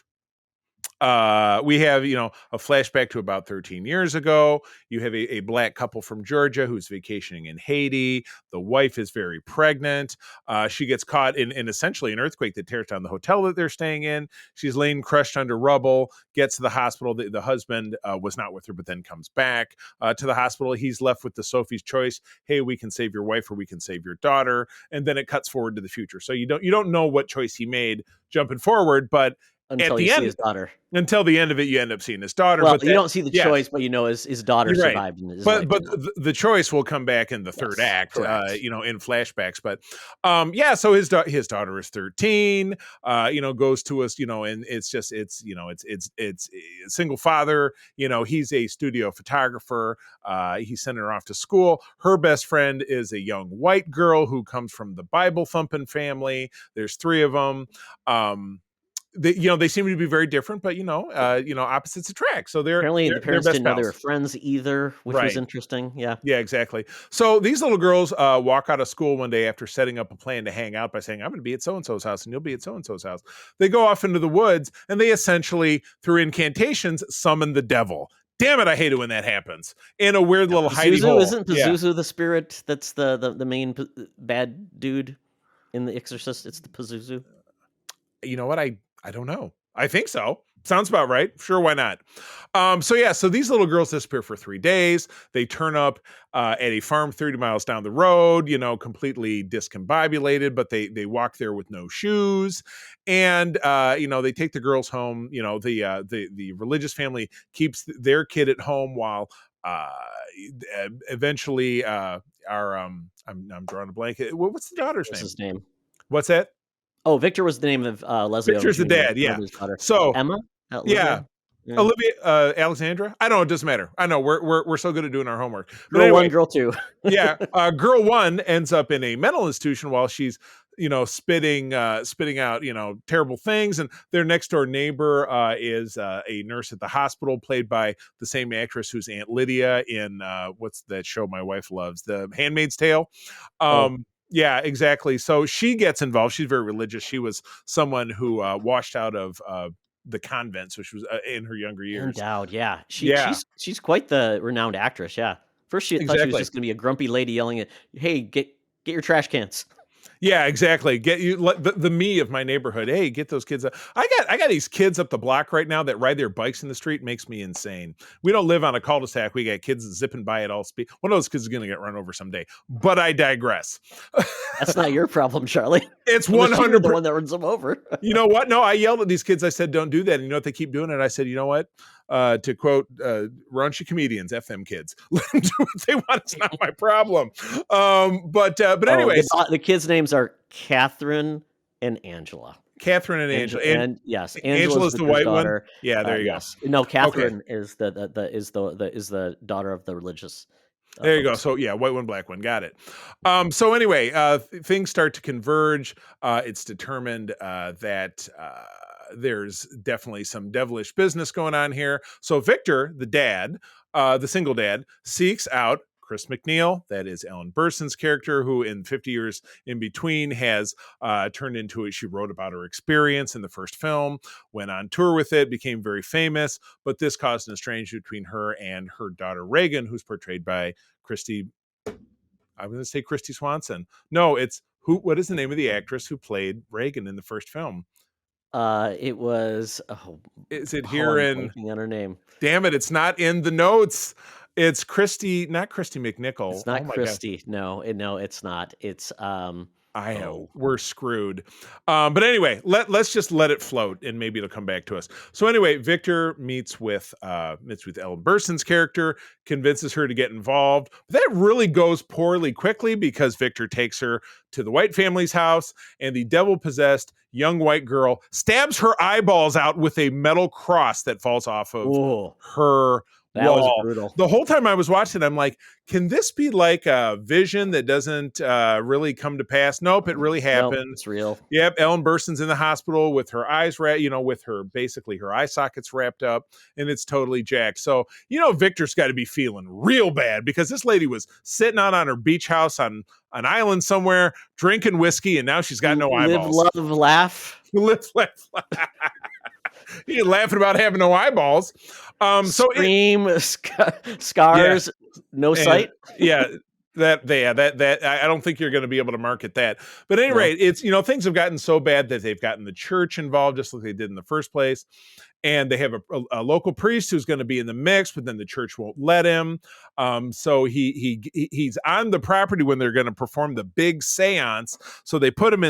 a flashback to about 13 years ago. You have a black couple from Georgia who's vacationing in Haiti. The wife is very pregnant. She gets caught in essentially an earthquake that tears down the hotel that they're staying in. She's laying crushed under rubble, gets to the hospital. The husband was not with her, but then comes back to the hospital. He's left with the Sophie's choice. Hey, we can save your wife or we can save your daughter. And then it cuts forward to the future. So you don't know what choice he made jumping forward, but until you see his daughter. Until the end of it, you end up seeing his daughter. Well, you don't see the choice, but his daughter survived. But the choice will come back in the third act, in flashbacks. But so his daughter is 13. Goes to us, and it's a single father. He's a studio photographer. He's sending her off to school. Her best friend is a young white girl who comes from the Bible thumping family. There's 3 of them. They seem to be very different, but opposites attract. So apparently the parents didn't know they were friends either, which was interesting. Yeah, exactly. So these little girls walk out of school one day after setting up a plan to hang out by saying, "I'm going to be at so and so's house, and you'll be at so and so's house." They go off into the woods, and they essentially, through incantations, summon the devil. Damn it, I hate it when that happens. In a weird little hidey hole. Isn't Pazuzu the spirit that's the main bad dude in The Exorcist? It's the Pazuzu. You know what? I don't know. I think so. Sounds about right. Sure, why not? So these little girls disappear for 3 days. They turn up at a farm 30 miles down the road, completely discombobulated, but they walk there with no shoes. And, they take the girls home. The religious family keeps their kid at home while eventually I'm drawing a blank. What's the daughter's name? His name? What's that? Oh, Victor was the name of Leslie. Victor's the dad, So Emma, Olivia, Alexandra. I don't know. It doesn't matter. I know we're so good at doing our homework. But anyway, 1, girl 2. Girl 1 ends up in a mental institution while she's spitting out terrible things, and their next door neighbor is a nurse at the hospital, played by the same actress who's Aunt Lydia in what's that show my wife loves, The Handmaid's Tale. Yeah, exactly. So she gets involved. She's very religious. She was someone who washed out of the convent, so she was in her younger years. Endowed, she's quite the renowned actress. Yeah, first she thought she was just going to be a grumpy lady yelling at, "Hey, get your trash cans." Yeah, exactly. Get you the me of my neighborhood. Hey, get those kids up. I got these kids up the block right now that ride their bikes in the street. Makes me insane. We don't live on a cul-de-sac. We got kids zipping by at all speed. One of those kids is going to get run over someday. But I digress. That's not your problem, Charlie. It's 100% the one that runs them over. You know what? No, I yelled at these kids. I said, "Don't do that." And you know what? They keep doing it. I said, "You know what? To quote raunchy comedians, F them kids. Let them do what they want. It's not my problem." But anyway, the kids' names are Catherine and Angela. Catherine and Angela. And yes, Angela's the white daughter. One. Yeah, there you go. No, Catherine is the daughter of the religious. There you go. So white one, black one. Got it. So anyway, things start to converge. It's determined that there's definitely some devilish business going on here. So Victor, the dad, the single dad, seeks out Chris McNeil. That is Ellen Burstyn's character, who in 50 years in between has turned into it. She wrote about her experience in the first film, went on tour with it, became very famous, but this caused an estrangement between her and her daughter Reagan, who's portrayed by Christy. I'm going to say Christy Swanson. No, it's what is the name of the actress who played Reagan in the first film? It was. Is it here in? On her name. Damn it! It's not in the notes. It's Christy, not Christy McNichol. It's not Christy. No, it's not. It's we're screwed. But anyway, let's just let it float, and maybe it'll come back to us. So anyway, Victor meets with Ellen Burstyn's character, convinces her to get involved. But that really goes poorly quickly because Victor takes her to the White family's house, and the devil-possessed young white girl stabs her eyeballs out with a metal cross that falls off of her That wall. was brutal. The whole time I was watching, I'm like, can this be like a vision that doesn't really come to pass? Nope, it really happened. Nope, it's real. Yep, Ellen Burstyn's in the hospital with her eyes with her basically her eye sockets wrapped up, and it's totally jacked. So Victor's got to be feeling real bad because this lady was sitting out on her beach house on an island somewhere, drinking whiskey, and now she's got no eyeballs. Live, love, laugh. Live, laugh. You're laughing about having no eyeballs. Scream, scars, no sight. Yeah. That I don't think you're going to be able to market that. But at any rate, it's things have gotten so bad that they've gotten the church involved, just like they did in the first place. And they have a local priest who's going to be in the mix, but then the church won't let him. So he's on the property when they're going to perform the big seance. So they put him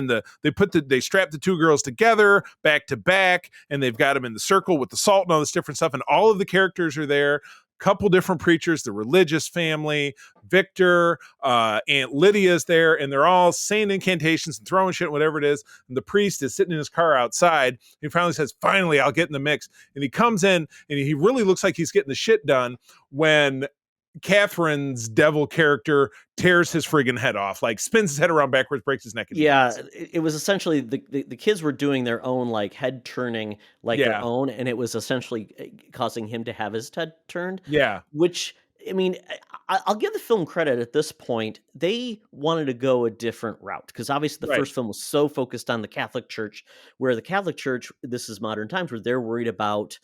they strap the two girls together back to back, and they've got him in the circle with the salt and all this different stuff. And all of the characters are there. Couple different preachers, the religious family, Victor, Aunt Lydia's there, and they're all saying incantations and throwing shit, whatever it is. And the priest is sitting in his car outside. He finally says, finally, I'll get in the mix. And he comes in, and he really looks like he's getting the shit done when Catherine's devil character tears his friggin' head off, like spins his head around backwards, breaks his neck. It was essentially the kids were doing their own like head turning, their own, and it was essentially causing him to have his head turned. Yeah, which I mean, I'll give the film credit at this point. They wanted to go a different route because obviously the first film was so focused on the Catholic Church, where the Catholic Church, this is modern times, where they're worried about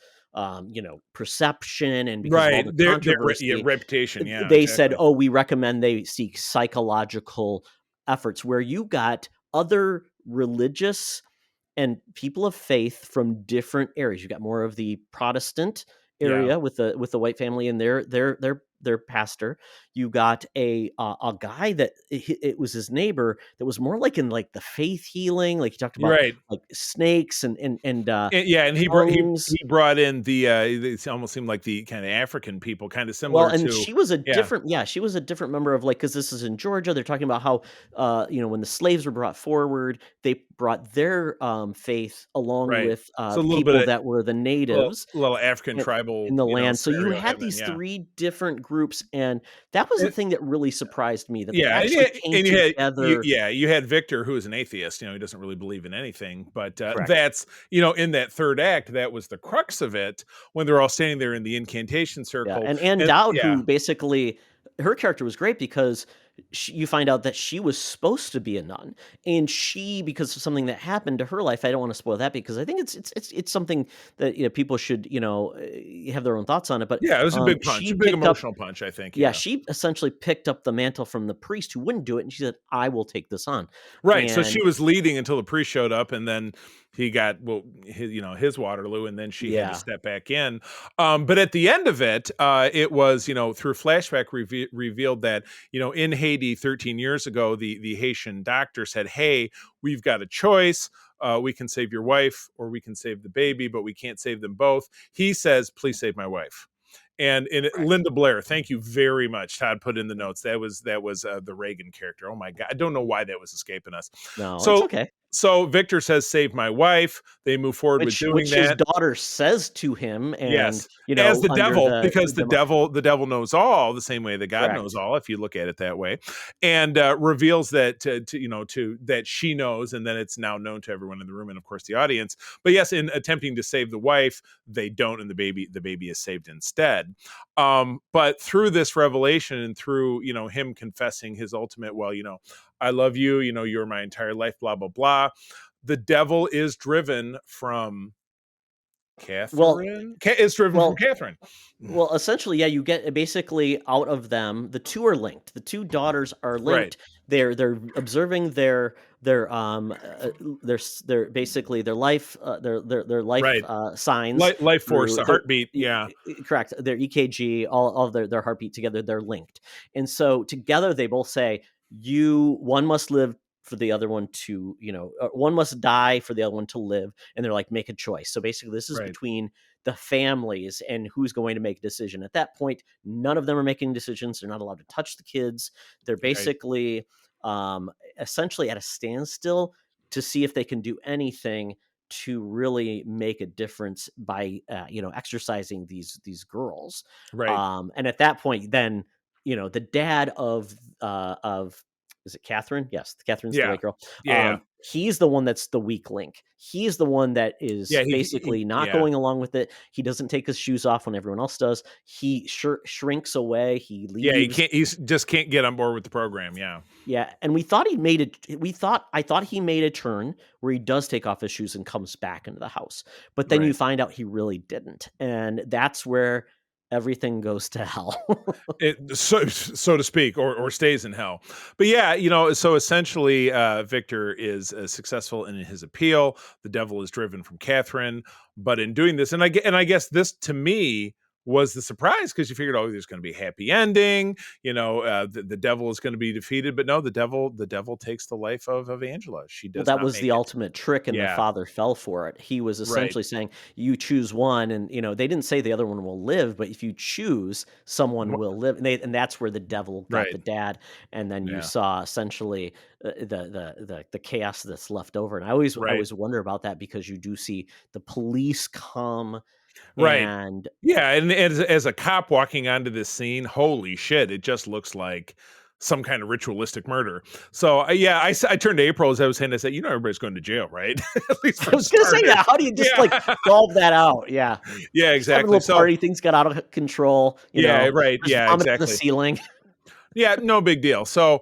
perception and because of all the controversy, their reputation. They said, we recommend they seek psychological efforts, where you got other religious and people of faith from different areas. You got more of the Protestant area with the White family and their pastor. You got a guy that it was his neighbor that was more like in like the faith healing, like he talked about like snakes and he brought in the it almost seemed like the kind of African people, kind of similar. And she was a different member of because this is in Georgia. They're talking about how when the slaves were brought forward, they brought their faith along with people that were the natives, a little African tribal in the land. So you had these three different groups, and that was the thing that really surprised me. That they actually came together. You had Victor, who is an atheist. He doesn't really believe in anything, but that's in that third act, that was the crux of it when they're all standing there in the incantation circle. And Ann Dowd, who basically her character was great because you find out that she was supposed to be a nun, and she, because of something that happened to her life, I don't want to spoil that because I think it's something that people should have their own thoughts on it. But it was a big punch, a big emotional punch, I think. Yeah, she essentially picked up the mantle from the priest who wouldn't do it, and she said, "I will take this on." Right. So she was leading until the priest showed up, and then he got his Waterloo, and then she had to step back in. But at the end of it, it was through flashback revealed that in Haiti 13 years ago, the Haitian doctor said, "Hey, we've got a choice. We can save your wife, or we can save the baby, but we can't save them both." He says, "Please save my wife." And Linda Blair, thank you very much. Todd put in the notes that was the Reagan character. Oh my God, I don't know why that was escaping us. No, so, it's okay. So Victor says, "Save my wife." They move forward with doing which his that. daughter says to him, and Yes, as the under devil, because the the devil knows all, the same way that God knows correct. all, if you look at it that way, and reveals that to that she knows, and then it's now known to everyone in the room, and of course the audience. But yes, in attempting to save the wife, they don't, and the baby is saved instead. But through this revelation and through him confessing his ultimate, well, I love you, you're my entire life, blah blah blah. The devil is driven from Catherine. It's driven from Catherine. Well, essentially, yeah, you get basically out of them. The two are linked. The two daughters are linked. Right. They're observing their basically their life their life Right. signs, life force, the heartbeat. Yeah, correct. Their EKG, all of their heartbeat together. They're linked, and so together they both say, one must live for the other one to, one must die for the other one to live. And they're like, make a choice. So basically this is between the families and who's going to make a decision. At that point, none of them are making decisions. They're not allowed to touch the kids. They're basically essentially at a standstill to see if they can do anything to really make a difference by, exercising these girls. Right. And at that point, then, the dad of is it Catherine? Yes, Catherine's the white girl. Yeah. He's the one that's the weak link. He's the one that is basically not going along with it. He doesn't take his shoes off when everyone else does. He shrinks away. He leaves. Yeah, he can't. He just can't get on board with the program. Yeah. Yeah, and we thought he made it. I thought he made a turn where he does take off his shoes and comes back into the house. But then you find out he really didn't, and that's where everything goes to hell. so to speak, or stays in hell. But yeah, so essentially Victor is successful in his appeal. The devil is driven from Catherine, but in doing this, and I guess this to me was the surprise, because you figured, there's going to be a happy ending, the devil is going to be defeated, but no, the devil takes the life of Angela. She does. That was the ultimate trick, and the father fell for it. He was essentially saying, you choose one, and they didn't say the other one will live, but if you choose, someone will live, and that's where the devil got the dad, and then you saw essentially the chaos that's left over. And I always wonder about that, because you do see the police come. Right. And as a cop walking onto this scene, holy shit, it just looks like some kind of ritualistic murder. So I turned to April as I was saying, I said, everybody's going to jail, right? At least I was going to say that. How do you just solve that out? Yeah. Yeah, exactly. Little party, things got out of control. Right. Yeah, exactly. The ceiling. Yeah, no big deal. So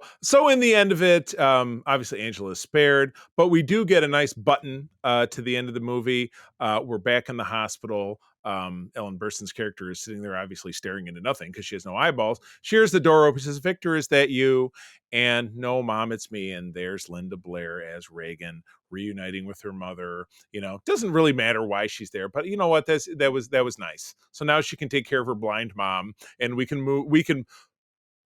in the end of it, obviously Angela is spared, but we do get a nice button to the end of the movie. We're back in the hospital. Ellen Burstyn's character is sitting there, obviously staring into nothing because she has no eyeballs. She hears the door open, says, "Victor, is that you?" And, "No, Mom, it's me." And there's Linda Blair as Reagan, reuniting with her mother. Doesn't really matter why she's there, but you know what? That was nice. So now she can take care of her blind mom, and we can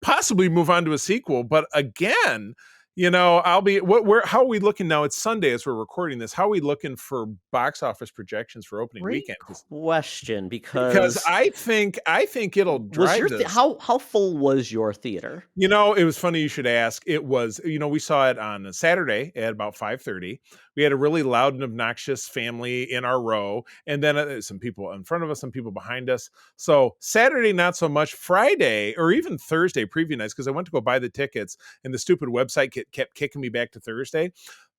possibly move on to a sequel. But again, how are we looking now? It's Sunday as we're recording this. How are we looking for box office projections for opening weekend? Question, because I think it'll drive this. How full was your theater? It was funny you should ask. It was, we saw it on a Saturday at about 5:30. We had a really loud and obnoxious family in our row, and then some people in front of us, some people behind us. So Saturday, not so much. Friday or even Thursday preview nights, because I went to go buy the tickets, and the stupid website kept kicking me back to Thursday.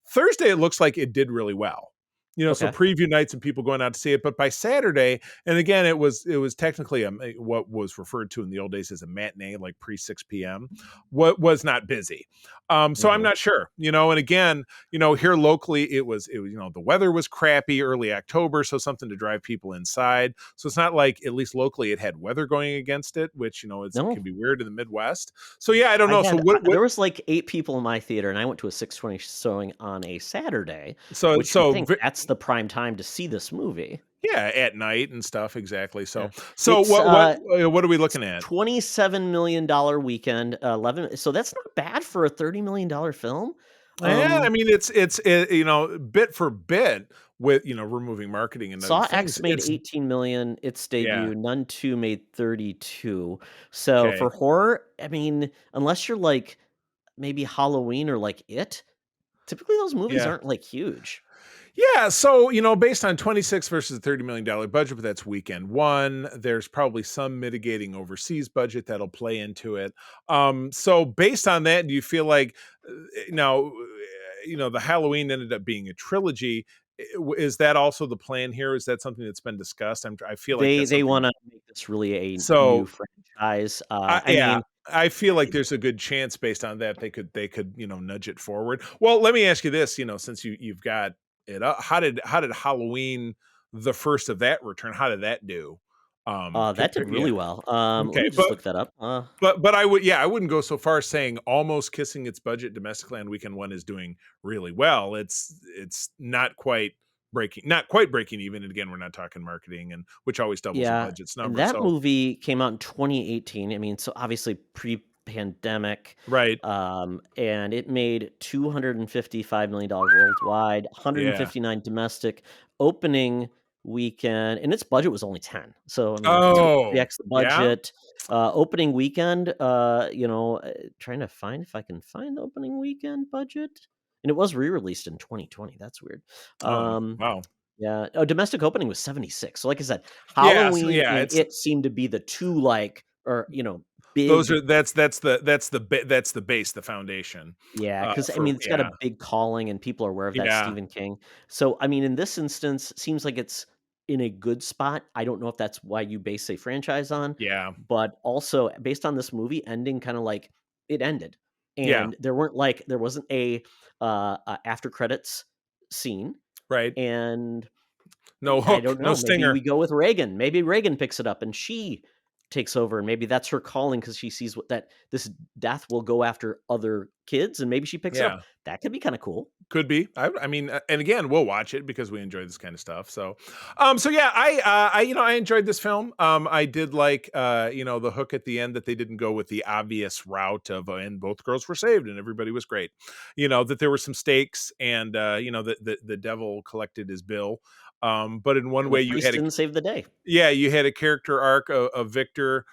Thursday, it looks like it did really well. So preview nights and people going out to see it. But by Saturday, and again, it was technically what was referred to in the old days as a matinee, like pre 6 p.m. What was not busy. So I'm not sure, and again, here locally, it was, the weather was crappy early October. So something to drive people inside. So it's not like, at least locally, it had weather going against it, which, it can be weird in the Midwest. So yeah, I don't know. There was like 8 people in my theater, and I went to a 6:20 showing on a Saturday. So I think that's the prime time to see this movie. Yeah, at night and stuff. Exactly. So what are we looking at? $27 million weekend, 11. So that's not bad for a $30 million film. Yeah, I mean, it's bit for bit with removing marketing and Saw X made 18 million its debut. Nun 2 made 32. So for horror, I mean, unless you're like maybe Halloween or like It, typically those movies aren't like huge. Yeah, so, based on 26 versus a $30 million budget, but that's weekend one, there's probably some mitigating overseas budget that'll play into it. So based on that, do you feel like now, the Halloween ended up being a trilogy? Is that also the plan here? Is that something that's been discussed? I feel like that's They something. want to make this really a new So franchise. I mean, I feel like there's a good chance based on that they could nudge it forward. Well, let me ask you this, since you've got it up, how did Halloween, the first of that return, how did that do? that did really well. Let Okay, me just look that up. but I wouldn't go so far as saying almost kissing its budget domestically on weekend one is doing really well. It's not quite breaking even. And again, we're not talking marketing, and which always doubles the budget's and number. that movie came out in 2018. I mean, so obviously pre-pandemic, right? And it made $255 million worldwide, 159 domestic. Opening weekend, and its budget was only 10. So I mean, 3x the budget. Opening weekend, trying to find if I can find the opening weekend budget. And it was re-released in 2020. That's weird. Wow. Yeah. Oh, domestic opening was 76. So like I said, Halloween and it seemed to be the two big. Those are that's the base, the foundation. Yeah, because I mean it's got a big calling and people are aware of that Stephen King. So I mean in this instance, seems like it's in a good spot. I don't know if that's why you base a franchise on. Yeah. But also based on this movie ending kind of like it ended. And there wasn't a after credits scene. Right. And no hook, I don't know. No stinger. Maybe we go with Reagan. Maybe Reagan picks it up and she takes over, and maybe that's her calling because she sees that this death will go after other kids, and maybe she picks it up. That could be kind of cool. Could be. I mean, and again, we'll watch it because we enjoy this kind of stuff. So, I enjoyed this film. I did like, the hook at the end that they didn't go with the obvious route of, and both girls were saved and everybody was great. That there were some stakes, and the devil collected his bill. But in one way, you didn't save the day. Yeah, you had a character arc of Victor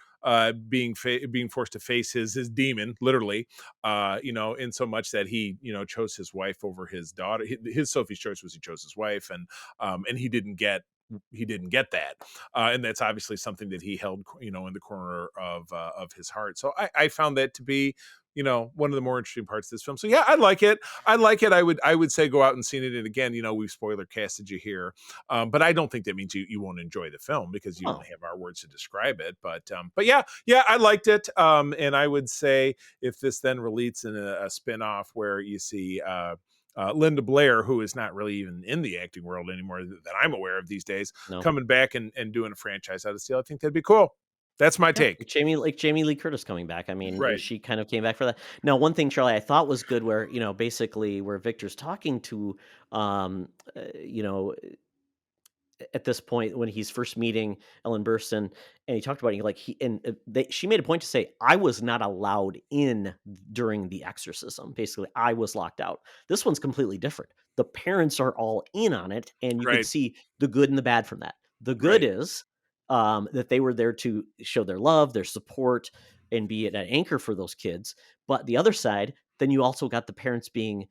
being forced to face his demon, literally, in so much that he chose his wife over his daughter. His Sophie's choice was he chose his wife, and he didn't get that, and that's obviously something that he held in the corner of his heart. So I found that to be one of the more interesting parts of this film. So yeah, I like it. I would say go out and see it. And again, we've spoiler casted you here. But I don't think that means you won't enjoy the film because you don't have our words to describe it. But yeah, I liked it. And I would say if this then relates in a spin-off where you see Linda Blair, who is not really even in the acting world anymore that I'm aware of these days, coming back and doing a franchise out of Steel, I think that'd be cool. That's my take. Jamie Lee Curtis coming back. I mean, she kind of came back for that. Now, one thing, Charlie, I thought was good where, basically where Victor's talking to, at this point when he's first meeting Ellen Burstyn, and he talked about it, she made a point to say, I was not allowed in during the exorcism. Basically, I was locked out. This one's completely different. The parents are all in on it, and you can see the good and the bad from that. The good is that they were there to show their love, their support, and be an anchor for those kids. But the other side, then you also got the parents being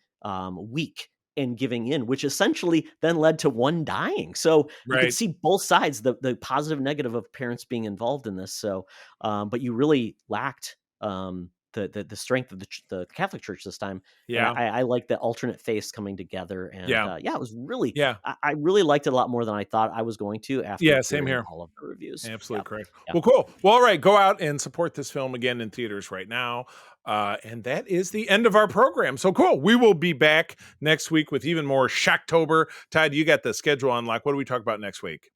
weak and giving in, which essentially then led to one dying. So you could see both sides, the positive and negative of parents being involved in this. So, but you really lacked the strength of the Catholic Church this time. Yeah, I like the alternate faiths coming together, and it was really I really liked it a lot more than I thought I was going to after same here. All of the reviews. Absolutely correct. Well, cool. Well, all right, go out and support this film again in theaters right now. And that is the end of our program. So cool. We will be back next week with even more Shocktober. Todd, you got the schedule on lock. What do we talk about next week?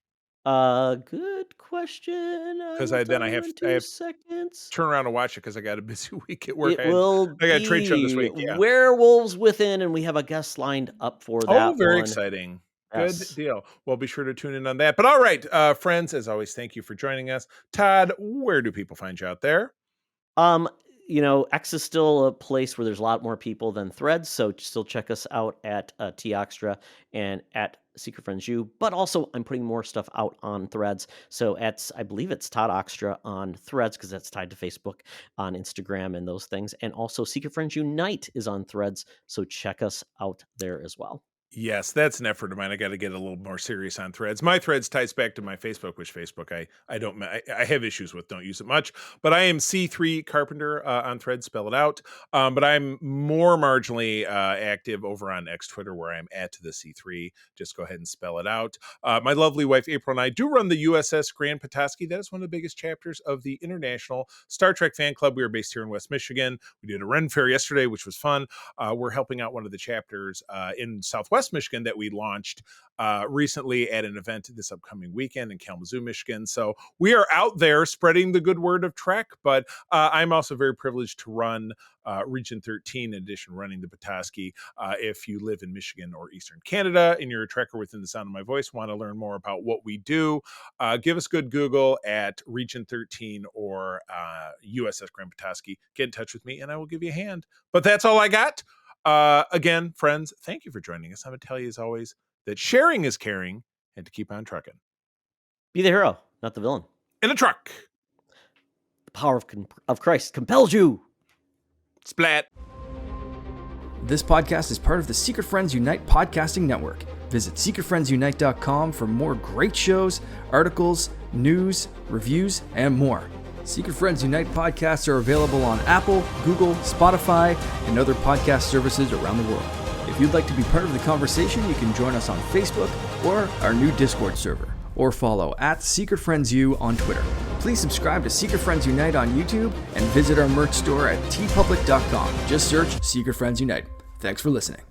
Good question. Because I have seconds. Turn around and watch it because I got a busy week at work. I got a trade show this week. Yeah. Werewolves Within, and we have a guest lined up for that. Oh, very exciting. Yes. Good deal. Well, be sure to tune in on that. But all right, friends, as always, thank you for joining us. Todd, where do people find you out there? X is still a place where there's a lot more people than Threads, so still check us out at Toxtra and at Secret Friends U. But also, I'm putting more stuff out on Threads. So I believe it's Todd Oxtra on Threads, because that's tied to Facebook, on Instagram and those things. And also, Secret Friends Unite is on Threads, so check us out there as well. Yes, that's an effort of mine. I got to get a little more serious on Threads. My Threads ties back to my Facebook, which Facebook I have issues with. Don't use it much. But I am C3 Carpenter on Threads, spell it out. But I'm more marginally active over on X Twitter, where I'm at the C3. Just go ahead and spell it out. My lovely wife April and I do run the USS Grand Petoskey. That is one of the biggest chapters of the International Star Trek Fan Club. We are based here in West Michigan. We did a Ren Fair yesterday, which was fun. We're helping out one of the chapters in Southwest Michigan that we launched recently at an event this upcoming weekend in Kalamazoo, Michigan. So we are out there spreading the good word of Trek, but I'm also very privileged to run Region 13, in addition running the Petoskey. If you live in Michigan or Eastern Canada and you're a Trekker within the sound of my voice, want to learn more about what we do, give us a good Google at Region 13 or USS Grand Petoskey. Get in touch with me and I will give you a hand. But that's all I got. Again, friends, thank you for joining us. I'm going to tell you, as always, that sharing is caring, and to keep on trucking. Be the hero, not the villain. In a truck. The power of Christ compels you. Splat. This podcast is part of the Secret Friends Unite podcasting network. Visit secretfriendsunite.com for more great shows, articles, news, reviews, and more. Secret Friends Unite podcasts are available on Apple, Google, Spotify, and other podcast services around the world. If you'd like to be part of the conversation, you can join us on Facebook or our new Discord server, or follow at Secret Friends U on Twitter. Please subscribe to Secret Friends Unite on YouTube and visit our merch store at tpublic.com. Just search Secret Friends Unite. Thanks for listening.